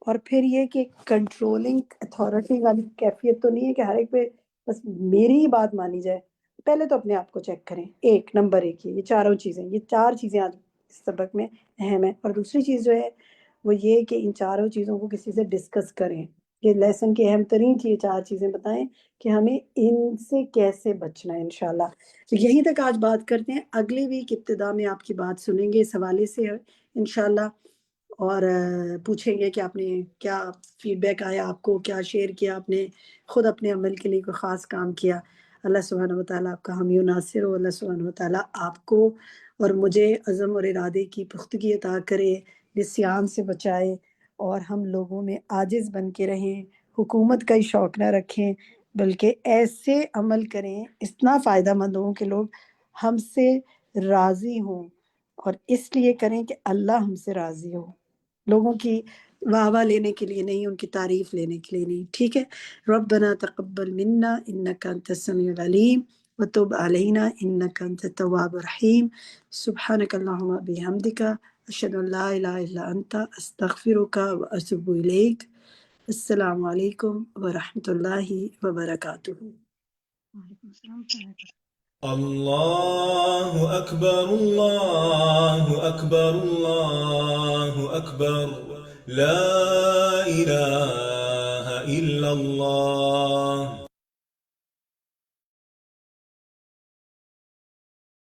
اور پھر یہ کہ کنٹرولنگ اتھارٹی والی کیفیت تو نہیں ہے کہ ہر ایک پہ بس میری ہی بات مانی جائے. پہلے تو اپنے آپ کو چیک کریں. نمبر 1 یہ 4 چیزیں، یہ 4 چیزیں آج اس سبق میں اہم ہے. اور دوسری چیز جو ہے وہ یہ کہ ان 4 چیزوں کو کسی سے ڈسکس کریں. یہ لیسن کی اہم ترین 4 چیزیں بتائیں کہ ہمیں ان سے کیسے بچنا ہے انشاءاللہ. تو یہیں تک آج بات کرتے ہیں. اگلی ویک ابتدا میں آپ کی بات سنیں گے اس حوالے سے انشاءاللہ، اور پوچھیں گے کہ آپ نے کیا فیڈ بیک آیا، آپ کو کیا شیئر کیا، آپ نے خود اپنے عمل کے لیے کوئی خاص کام کیا. اللہ سبحانہ وتعالیٰ آپ کا حامی و ناصر ہو. اللہ سبحانہ وتعالیٰ آپ کو اور مجھے عزم اور ارادے کی پختگی عطا کرے، نسیان سے بچائے، اور ہم لوگوں میں عاجز بن کے رہیں، حکومت کا ہی شوق نہ رکھیں، بلکہ ایسے عمل کریں اتنا فائدہ مند ہوں کہ لوگ ہم سے راضی ہوں، اور اس لیے کریں کہ اللہ ہم سے راضی ہو، لوگوں کی واہ واہ لینے کے لیے نہیں، ان کی تعریف لینے کے لیے نہیں. ٹھیک ہے. ربنا تقبل منا انک انت السمیع العلیم وتب علینا انک انت التواب الرحیم. سبحانک اللہم بحمدک اشہد ان لا الہ الا انت استغفرک واتوب الیک. السلام علیکم ورحمۃ اللہ وبرکاتہ. وعلیکم السلام. اللہ اکبر اللہ اکبر اللہ اکبر لا الہ الا اللہ